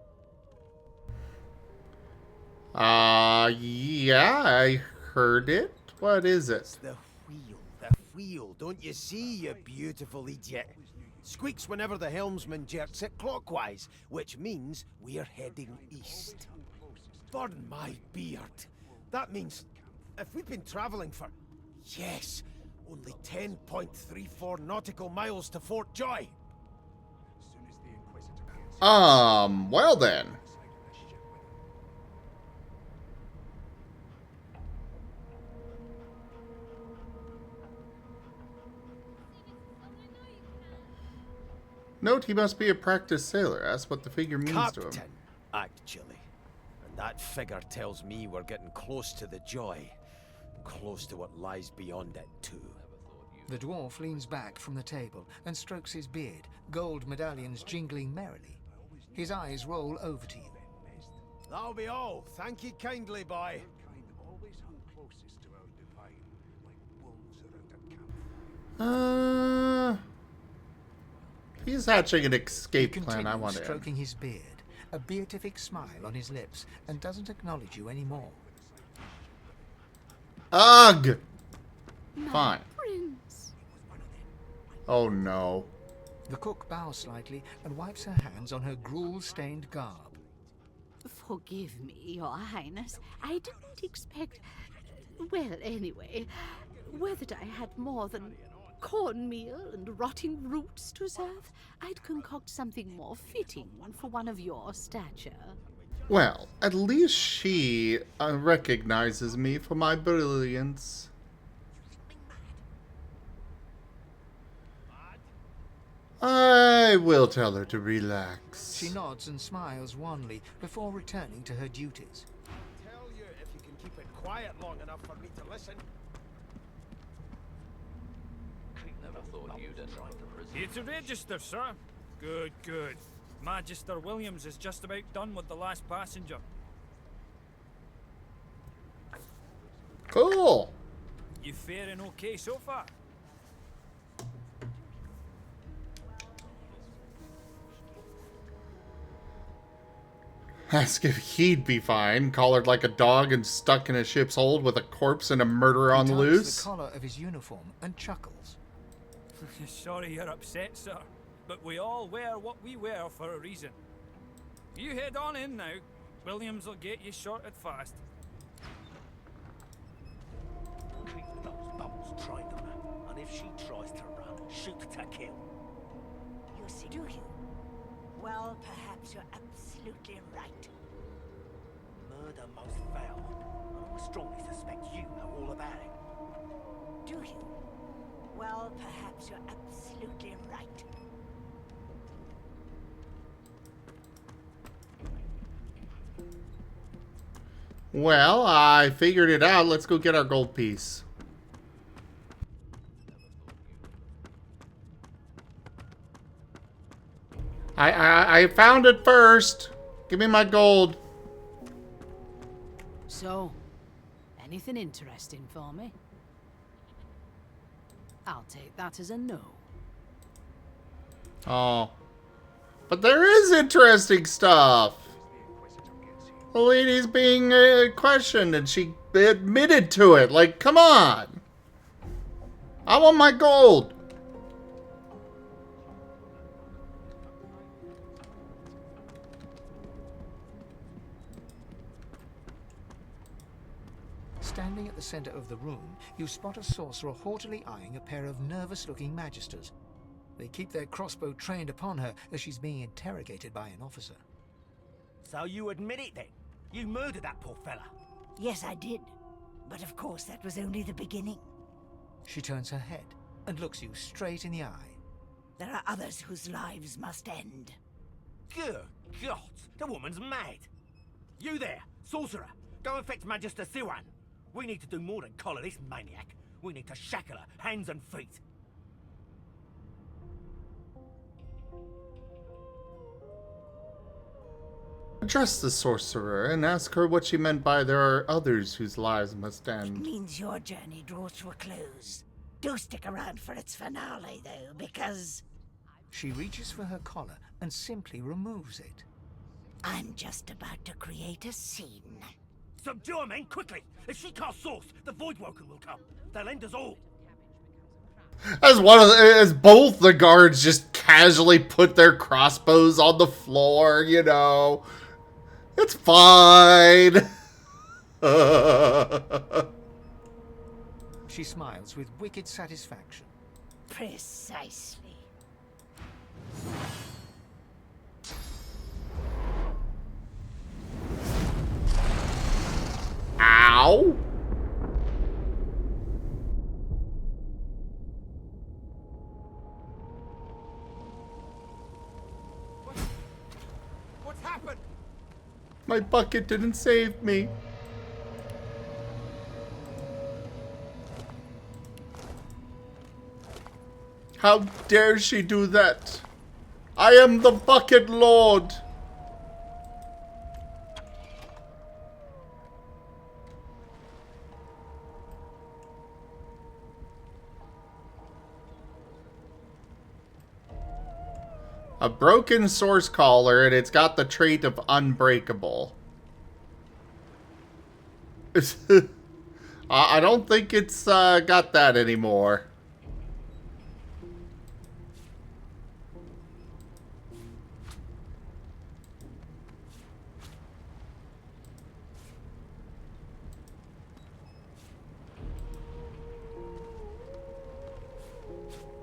Yeah, I heard it. What is it? It's the wheel. The wheel. Don't you see, you beautiful idiot? Squeaks whenever the helmsman jerks it clockwise, which means we're heading east. Burn my beard. That means if we've been traveling for, yes, only 10.34 nautical miles to Fort Joy. Well then. Note he must be a practiced sailor. That's what the figure means to him. Captain, actually. And that figure tells me we're getting close to the Joy. Close to what lies beyond it, too. The dwarf leans back from the table and strokes his beard, gold medallions jingling merrily. His eyes roll over to you. That'll be all. Thank you kindly, boy. He's hatching an escape He plan. I continues want to. stroking his beard, a beatific smile on his lips, and doesn't acknowledge you anymore. Ugh! My Fine. prince. Oh no. The cook bows slightly and wipes her hands on her gruel-stained garb. Forgive me, your highness. I didn't expect... Well, anyway, whether I had more than cornmeal and rotting roots to serve, I'd concoct something more fitting for one of your stature. Well, at least she recognizes me for my brilliance. I will tell her to relax. She nods and smiles wanly before returning to her duties. Tell you if you can keep it quiet long enough for me to listen. Never thought you'd end up in prison. Here to register, sir. Good, good. Magister Williams is just about done with the last passenger. Cool. You faring okay so far? Ask if he'd be fine, collared like a dog and stuck in a ship's hold with a corpse and a murderer on the He tugs loose. the collar of his uniform and chuckles. Sorry you're upset, sir, but we all wear what we wear for a reason. You head on in now. Williams will get you sorted fast. Keep those bubbles trained on her, and if she tries to run, shoot to kill. You see, do you? Well, perhaps you're absolutely right. Murder most foul, and I strongly suspect you know all about it. Do you? Well, perhaps you're absolutely right. Well, I figured it out. Let's go get our gold piece. I found it first. Give me my gold. So, anything interesting for me? I'll take that as a no. Oh. But there is interesting stuff. The lady's being questioned and she admitted to it. Like, come on. I want my gold. Standing at the center of the room, you spot a sorcerer haughtily eyeing a pair of nervous-looking magisters. They keep their crossbow trained upon her as she's being interrogated by an officer. So you admit it then? You murdered that poor fella? Yes, I did. But of course, that was only the beginning. She turns her head and looks you straight in the eye. There are others whose lives must end. Good God, the woman's mad. You there, sorcerer, go and fetch Magister Siwan. We need to do more than collar this maniac. We need to shackle her, hands and feet. Address the sorcerer and ask her what she meant by there are others whose lives must It end. means your journey draws to a close. Do stick around for its finale, though, because She reaches for her collar and simply removes it. I'm just about to create a scene. Subdue her, men, quickly! If she casts source, the Voidwoken will come. They'll end us all. As both the guards just casually put their crossbows on the floor, you know. It's fine. She smiles with wicked satisfaction. Precisely. Ow. What's happened? My bucket didn't save me. How dare she do that? I am the bucket lord. A broken source collar, and it's got the trait of unbreakable. I don't think it's got that anymore.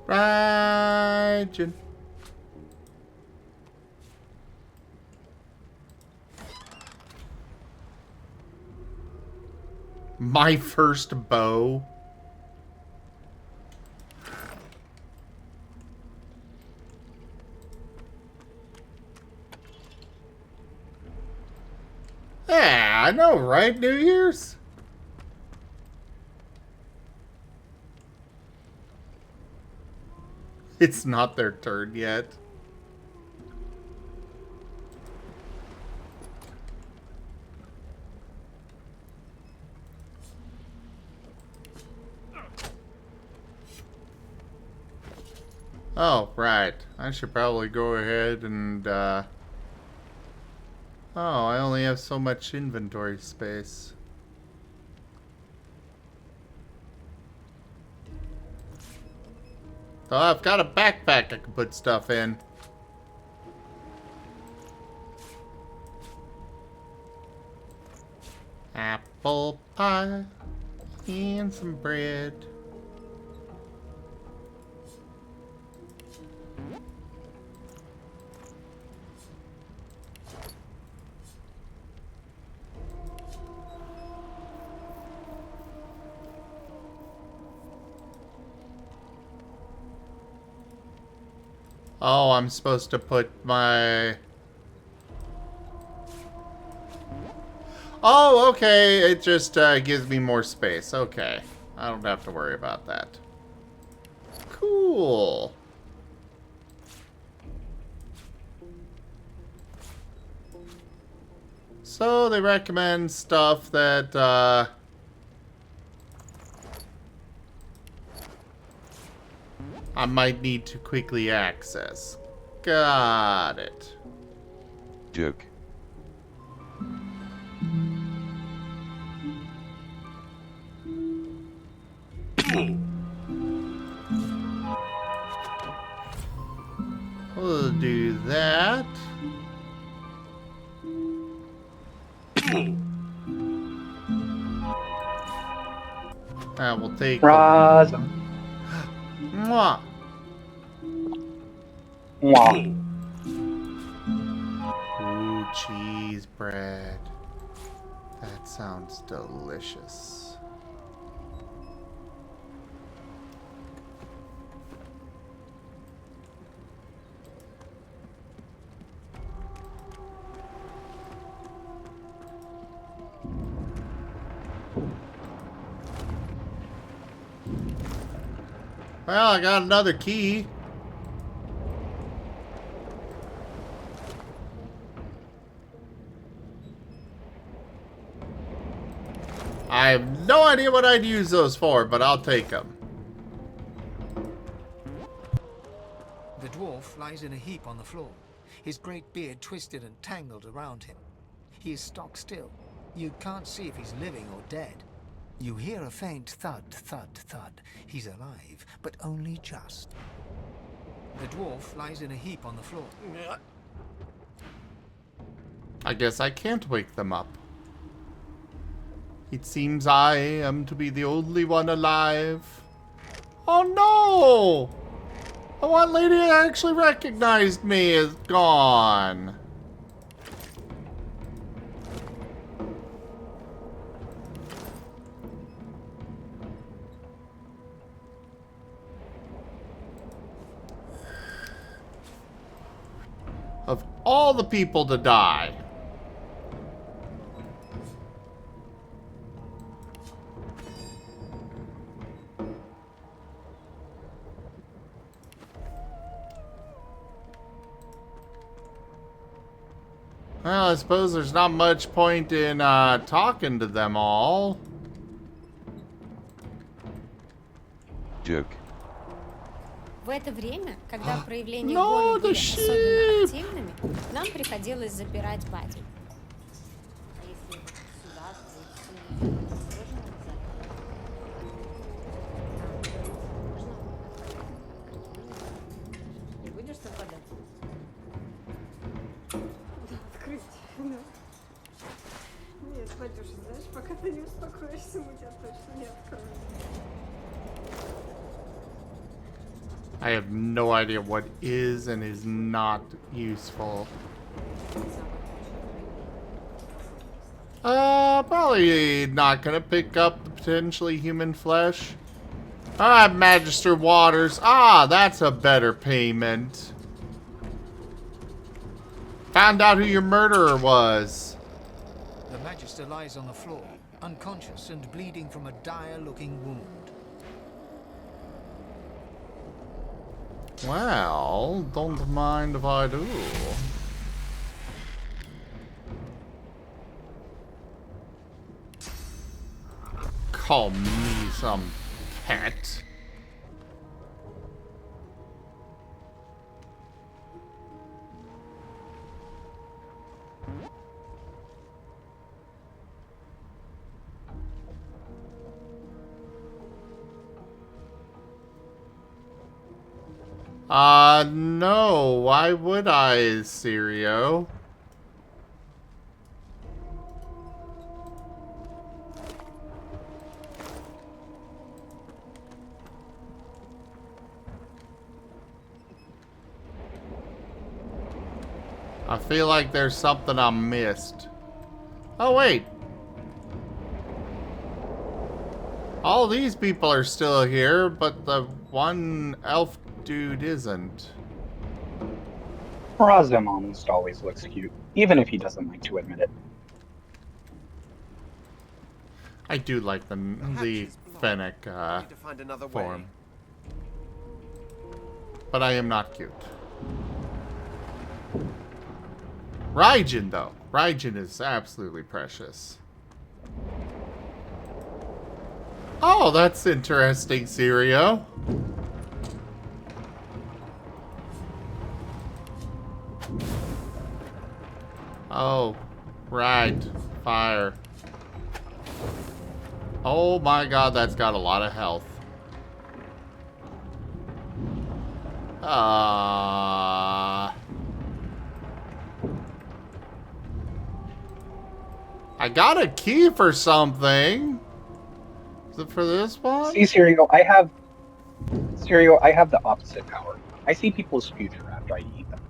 Right, Jen. My first bow. Yeah, I know, right? New Year's? It's not their turn yet. Oh, right. I should probably go ahead and, Oh, I only have so much inventory space. Oh, I've got a backpack I can put stuff in. Apple pie and some bread. Oh, I'm supposed to put my... Oh, okay. It just gives me more space. Okay. I don't have to worry about that. Cool. So they recommend stuff that I might need to quickly access. Got it. Joke. We'll do that. We'll take Raza. Mwah. Mwah. Ooh, cheese bread. That sounds delicious. Well, I got another key. I have no idea what I'd use those for, but I'll take them. The dwarf lies in a heap on the floor, his great beard twisted and tangled around him. He is stock still. You can't see if he's living or dead. You hear a faint thud, thud, thud. He's alive, but only just. The dwarf lies in a heap on the floor. I guess I can't wake them up. It seems I am to be the only one alive. Oh no! The one lady that actually recognized me is gone. Of all the people to die. Well, I suppose there's not much point in talking to them all. Joke. В это время, когда проявления воли были особенно активными, нам приходилось запирать батю. Будешь нападать? Открыть? Нет, Батюша, знаешь, пока ты не успокоишься, мы тебя точно не откроем. I have no idea what is and is not useful. Probably not gonna pick up the potentially human flesh. Alright, Magister Waters. Ah, that's a better payment. Found out who your murderer was. The The Magister lies on the floor, unconscious and bleeding from a dire-looking wound. Well, don't mind if I do. Call me some pet. No. Why would I, Sirio? I feel like there's something I missed. Oh, wait. All these people are still here, but the one elf dude isn't. Razem almost always looks cute, even if he doesn't like to admit it. I do like the Fennec form. But I am not cute. Raijin, though. Raijin is absolutely precious. Oh, that's interesting, Sirio. Oh, right. Fire. Oh my god, that's got a lot of health. I got a key for something. Is it for this one? See, Sirio, I have the opposite power. I see people's future after I eat them.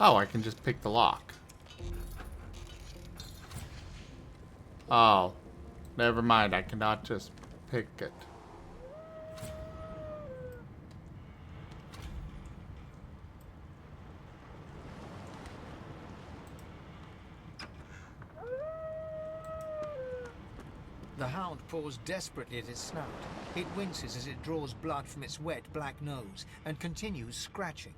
Oh, I can just pick the lock. Oh, never mind. I cannot just pick it. The hound paws desperately at its snout. It winces as it draws blood from its wet black nose and continues scratching.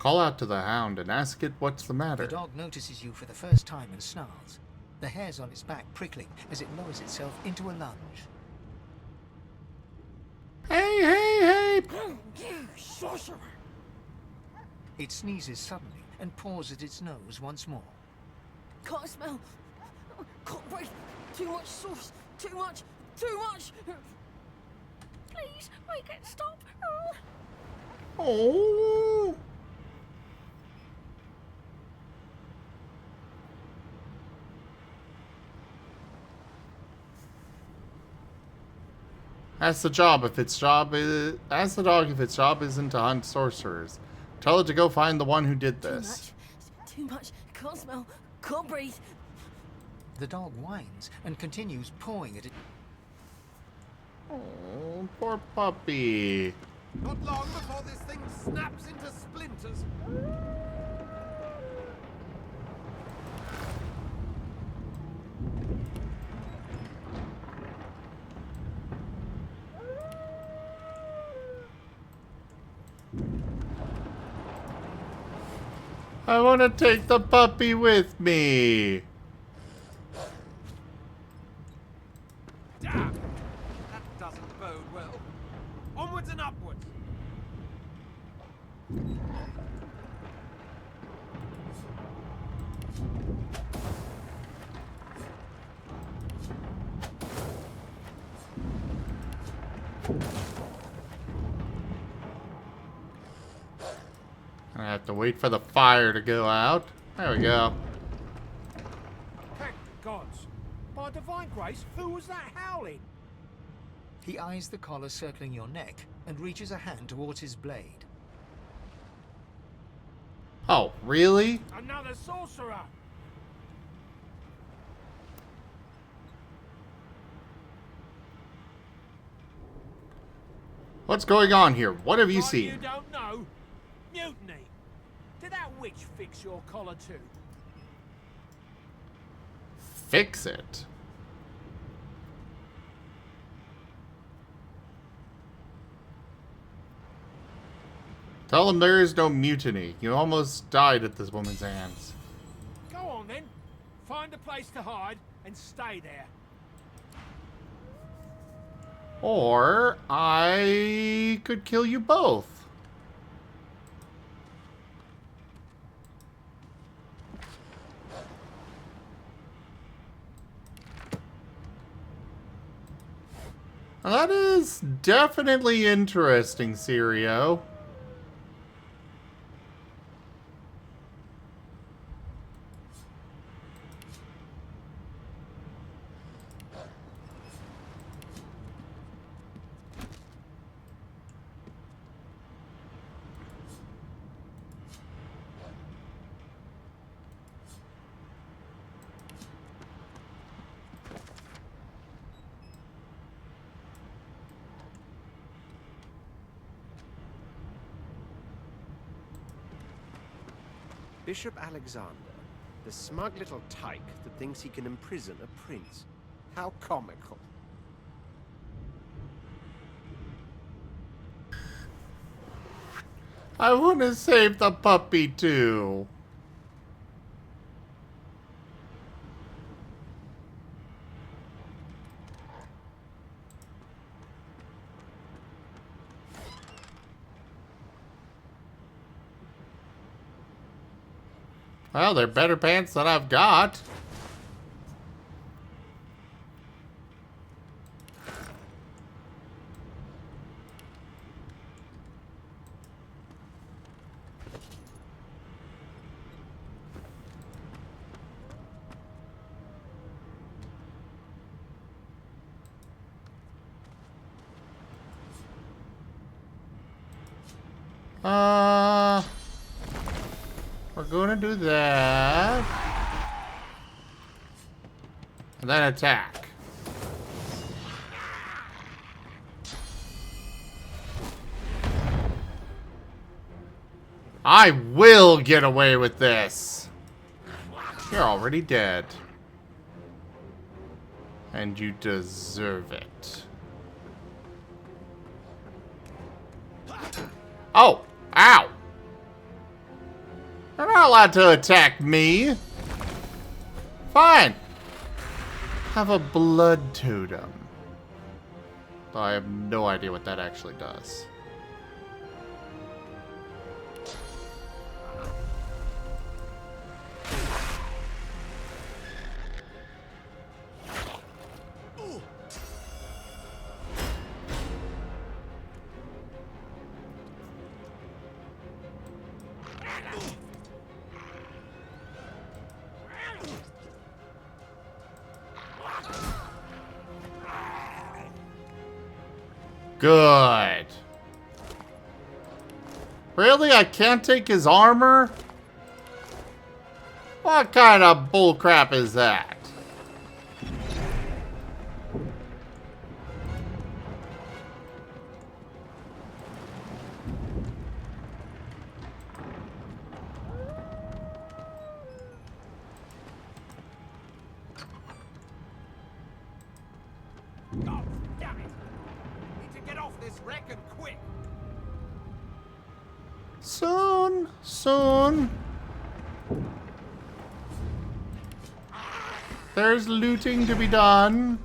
Call out to the hound and ask it what's the matter. The dog notices you for the first time and snarls, the hairs on its back prickling as it lowers itself into a lunge. Hey, hey, hey! You sorcerer! It sneezes suddenly and paws at its nose once more. Can't smell. Can't breathe. Too much sauce. Too much. Too much. Please, make it stop. Oh. Ask the job if its job is. Ask the dog if its job isn't to hunt sorcerers. Tell it to go find the one who did this. Too much. Can't smell. Can't breathe. The dog whines and continues pawing at it. Oh, poor puppy. Not long before this thing snaps into splinters. I want to take the puppy with me. Damn! That doesn't bode well. Onwards and upwards. I have to wait for the fire to go out. There we go. Thank the gods. By divine grace, who was that howling? He eyes the collar circling your neck and reaches a hand towards his blade. Oh, really? Another sorcerer. What's going on here? What have you Like seen? You don't know? Mutiny. Did that witch fix your collar too? Fix it. Tell him there is no mutiny. You almost died at this woman's hands. Go on then. Find a place to hide and stay there. Or I could kill you both. Now that is definitely interesting, Sirio. Bishop Alexander, the smug little tyke that thinks he can imprison a prince. How comical. I want to save the puppy too. Well, they're better pants than I've got. We're gonna do that. And then attack. I will get away with this. You're already dead. And you deserve it. Oh! Ow! You're not allowed to attack me. Fine. Have a blood totem. I have no idea what that actually does. Good. Really? I can't take his armor? What kind of bullcrap is that? Soon. There's looting to be done.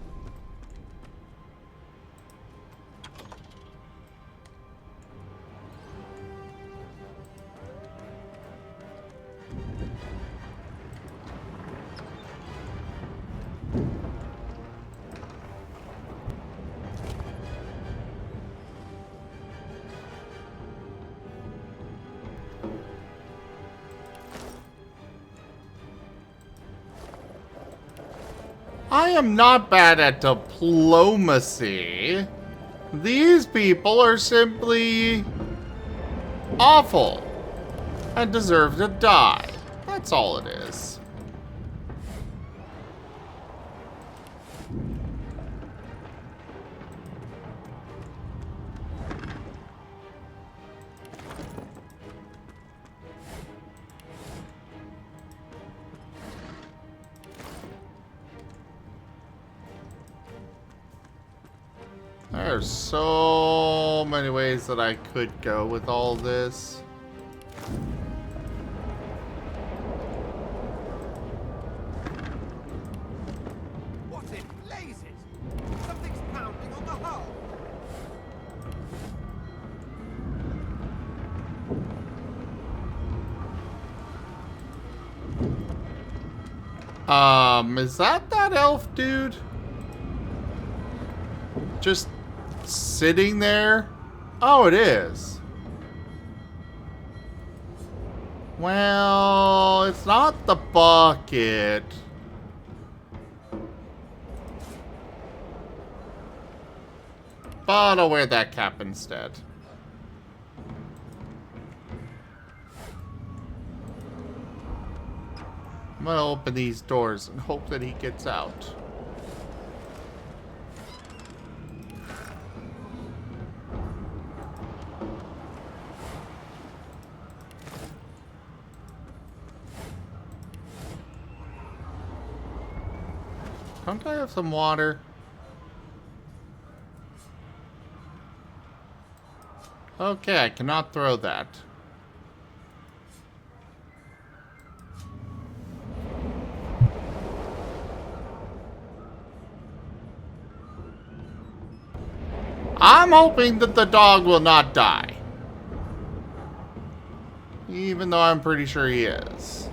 I am not bad at diplomacy. These people are simply awful and deserve to die. That's all it is. There's so many ways that I could go with all this. What in blazes? Something's pounding on the hull. Is that elf dude? Just sitting there? Oh, it is. Well, it's not the bucket. But I'll wear that cap instead. I'm gonna open these doors and hope that he gets out. Don't I have some water? Okay, I cannot throw that. I'm hoping that the dog will not die. Even though I'm pretty sure he is.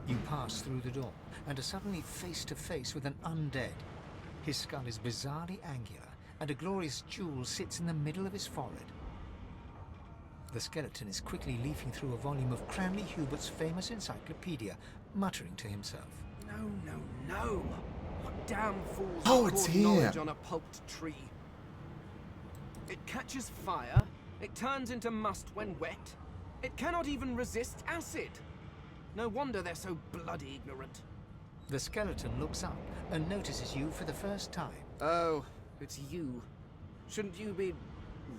You pass through the door and are suddenly face to face with an undead. His skull is bizarrely angular, and a glorious jewel sits in the middle of his forehead. The skeleton is quickly leafing through a volume of Cranley Hubert's famous encyclopedia, muttering to himself. No. What damn fools Oh, record it's here. knowledge on a pulped tree? It catches fire. It turns into must when wet. It cannot even resist acid. No wonder they're so bloody ignorant. The skeleton looks up and notices you for the first time. Oh, it's you. Shouldn't you be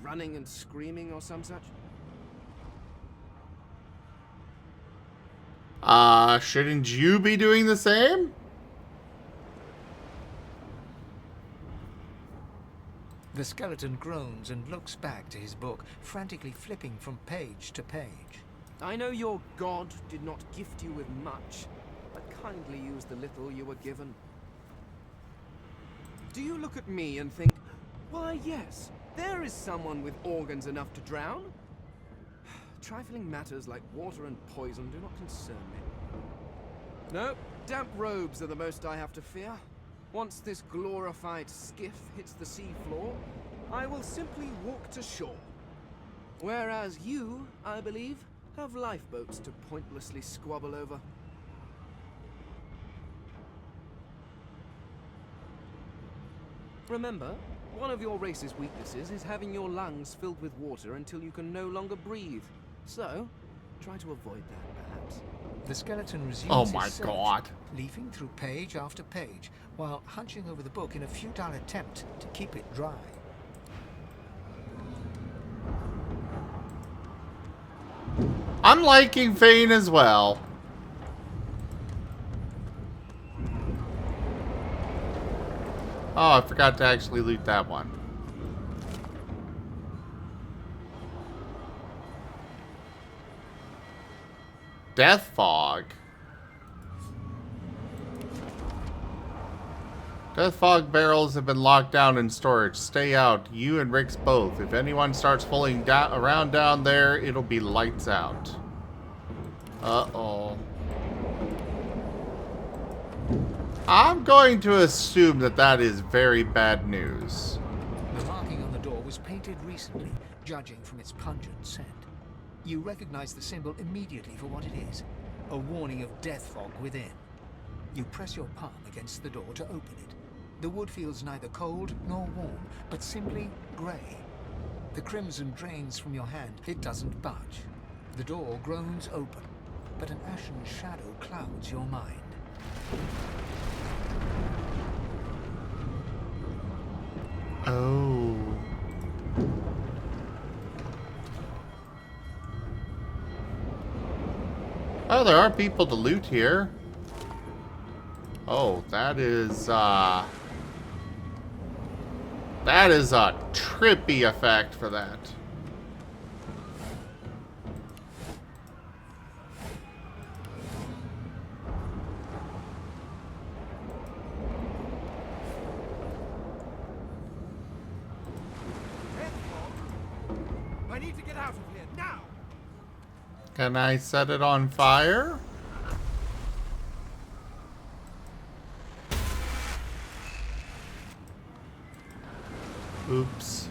running and screaming or some such? Shouldn't you be doing the same? The skeleton groans and looks back to his book, frantically flipping from page to page. I know your god did not gift you with much, but kindly use the little you were given. Do you look at me and think, why yes, there is someone with organs enough to drown? Trifling matters like water and poison do not concern me. No, damp robes are the most I have to fear. Once this glorified skiff hits the sea floor, I will simply walk to shore. Whereas you, I believe, have lifeboats to pointlessly squabble over. Remember, one of your race's weaknesses is having your lungs filled with water until you can no longer breathe. So, try to avoid that, perhaps. The skeleton resumes Oh his my search, God. leafing through page after page, while hunching over the book in a futile attempt to keep it dry. I'm liking Fane as well. Oh, I forgot to actually loot that one. Death Fog. Death Fog barrels have been locked down in storage. Stay out. You and Rix both. If anyone starts fooling around down there, it'll be lights out. Uh-oh. I'm going to assume that that is very bad news. The marking on the door was painted recently, judging from its pungent scent. You recognize the symbol immediately for what it is, a warning of death fog within. You press your palm against the door to open it. The wood feels neither cold nor warm, but simply grey. The crimson drains from your hand. It doesn't budge. The door groans open, but an ashen shadow clouds your mind. Oh. Oh, there are people to loot here. Oh, that is a trippy effect for that. I need to get out of here now. Can I set it on fire? Oops.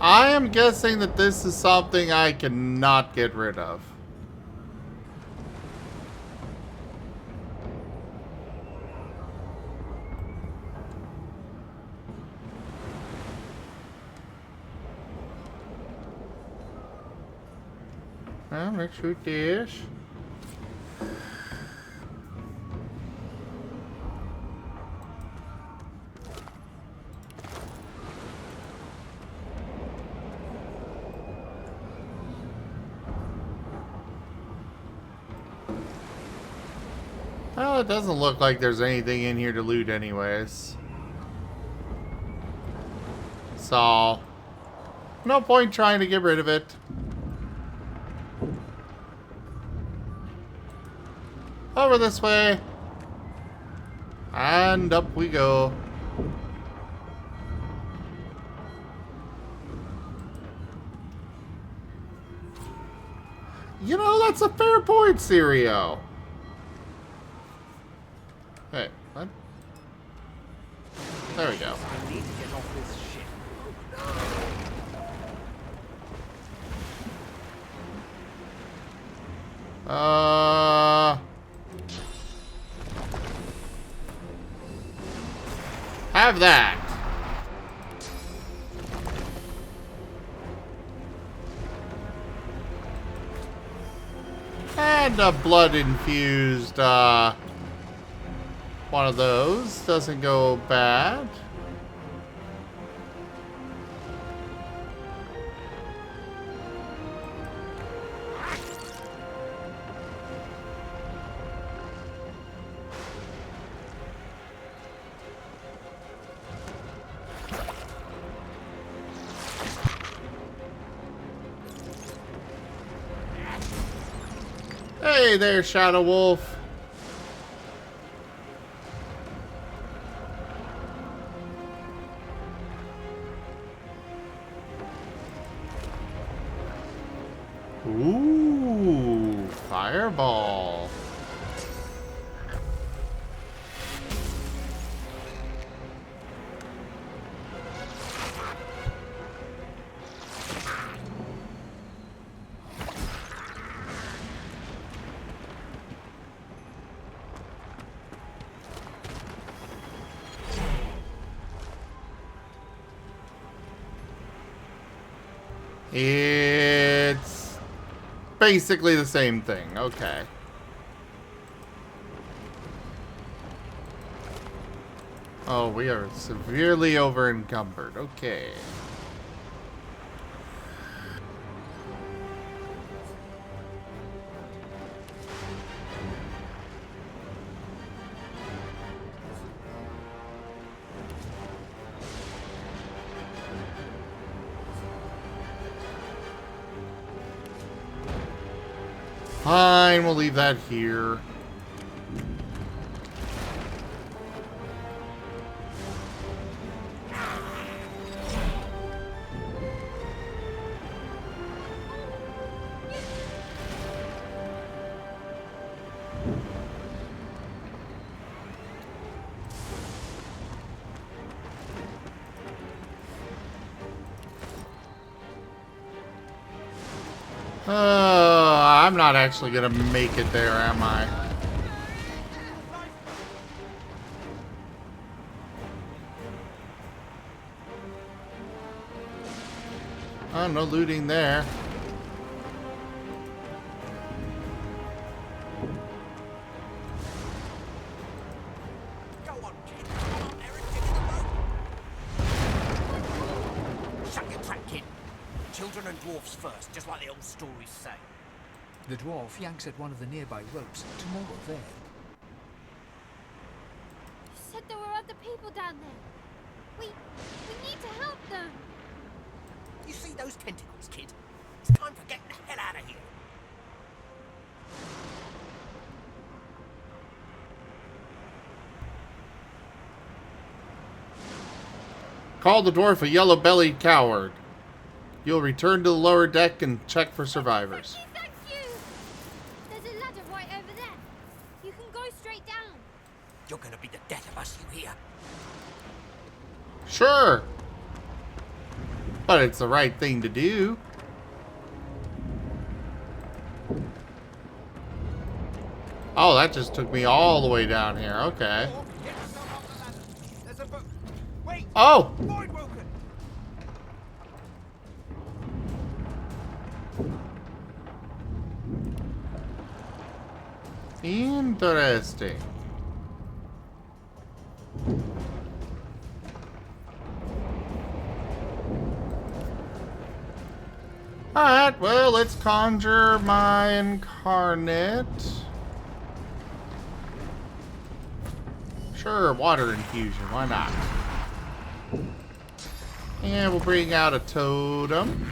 I am guessing that this is something I cannot get rid of. Well, let's shoot this. Well, it doesn't look like there's anything in here to loot anyways. So, no point trying to get rid of it. Over this way. And up we go. You know, that's a fair point, Sirio. Hey, what? There we go. I need to get off this ship. Have that. And a blood-infused, one of those. Doesn't go bad. Hey there, Shadow Wolf. Ooh, fireball. It's basically the same thing. Okay. Oh, we are severely over encumbered. Okay. Fine, we'll leave that here. I'm not actually gonna make it there, am I? Oh, no looting there. dwarfs first, just like the old stories say. The dwarf yanks at one of the nearby ropes to no avail. You said there were other people down there. We need to help them. You see those tentacles, kid? It's time for getting the hell out of here. Call the dwarf a yellow-bellied coward. You'll return to the lower deck and check for survivors. Thank you. There's a ladder right over there. You can go straight down. You're gonna be the death of us, you hear? Sure. But it's the right thing to do. Oh, that just took me all the way down here. Okay. Oh! Interesting. Alright, well, let's conjure my incarnate. Sure, water infusion, why not? And we'll bring out a totem.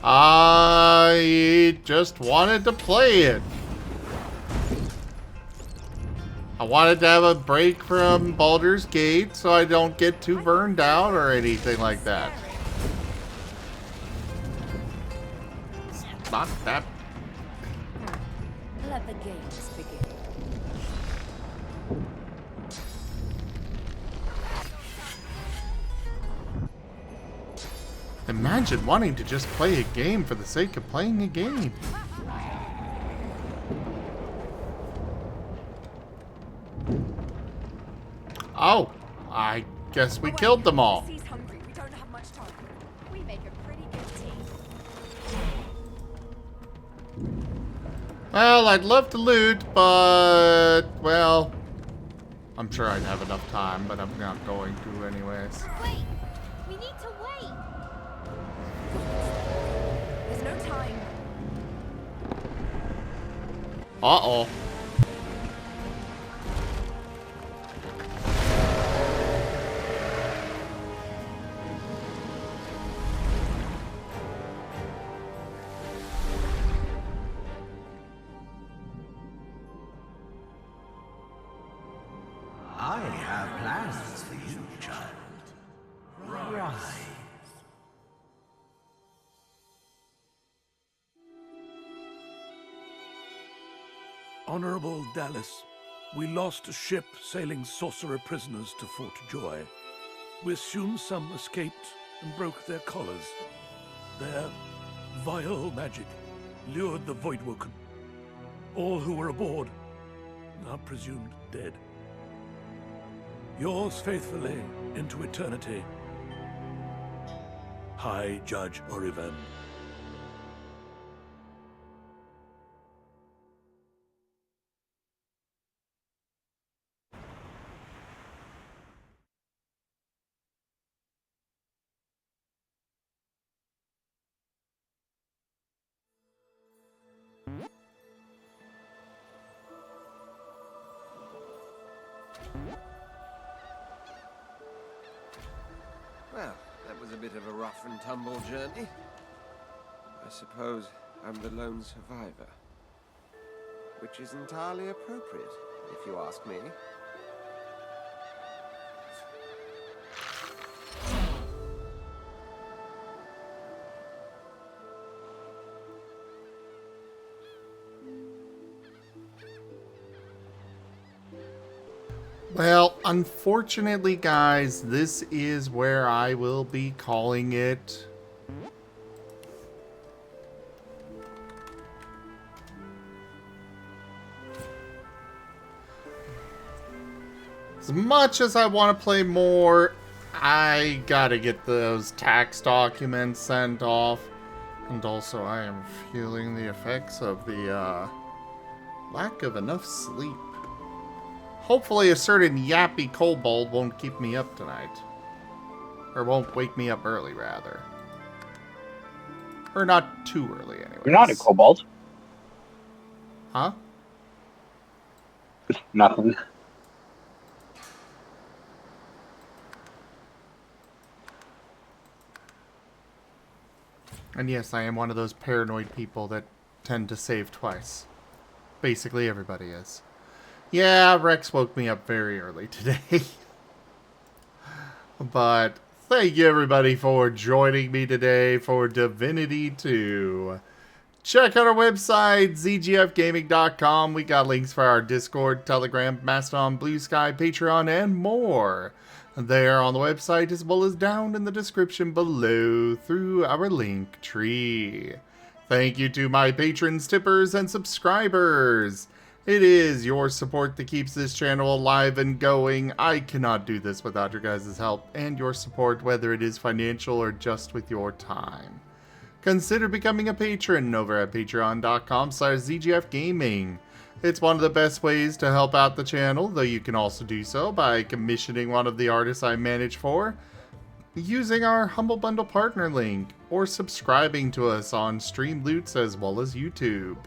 I just wanted to play it. I wanted to have a break from Baldur's Gate so I don't get too burned out or anything like that. Not that. Let the games begin. Imagine wanting to just play a game for the sake of playing a game. Oh, I guess we killed them all. He's hungry. We don't have much time. We make a pretty good team. Well, I'd love to loot, but, well, I'm sure I'd have enough time, but I'm not going to anyways. Wait! We need to wait! There's no time. Uh-oh. I have plans for you, child. Rise. Honorable Dallas, we lost a ship sailing sorcerer prisoners to Fort Joy. We assume some escaped and broke their collars. Their vile magic lured the Voidwoken. All who were aboard are presumed dead. Yours faithfully into eternity, High Judge Oriven. Well, that was a bit of a rough and tumble journey. I suppose I'm the lone survivor. Which is entirely appropriate, if you ask me. Well, unfortunately, guys, this is where I will be calling it. As much as I want to play more, I gotta get those tax documents sent off. And also, I am feeling the effects of the lack of enough sleep. Hopefully a certain yappy kobold won't keep me up tonight. Or won't wake me up early, rather. Or not too early, anyways. You're not a kobold. Huh? Nothing. And yes, I am one of those paranoid people that tend to save twice. Basically, everybody is. Yeah, Rex woke me up very early today. But thank you, everybody, for joining me today for Divinity 2. Check out our website, zgfgaming.com. We got links for our Discord, Telegram, Mastodon, Blue Sky, Patreon, and more. There on the website, as well as down in the description below through our link tree. Thank you to my patrons, tippers, and subscribers. It is your support that keeps this channel alive and going. I cannot do this without your guys' help and your support, whether it is financial or just with your time. Consider becoming a patron over at patreon.com/zgfgaming. It's one of the best ways to help out the channel, though you can also do so by commissioning one of the artists I manage for, using our Humble Bundle partner link, or subscribing to us on Streamloots as well as YouTube.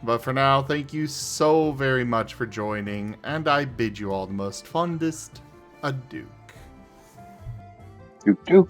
But for now, thank you so very much for joining, and I bid you all the most fondest adieu. Doop doop.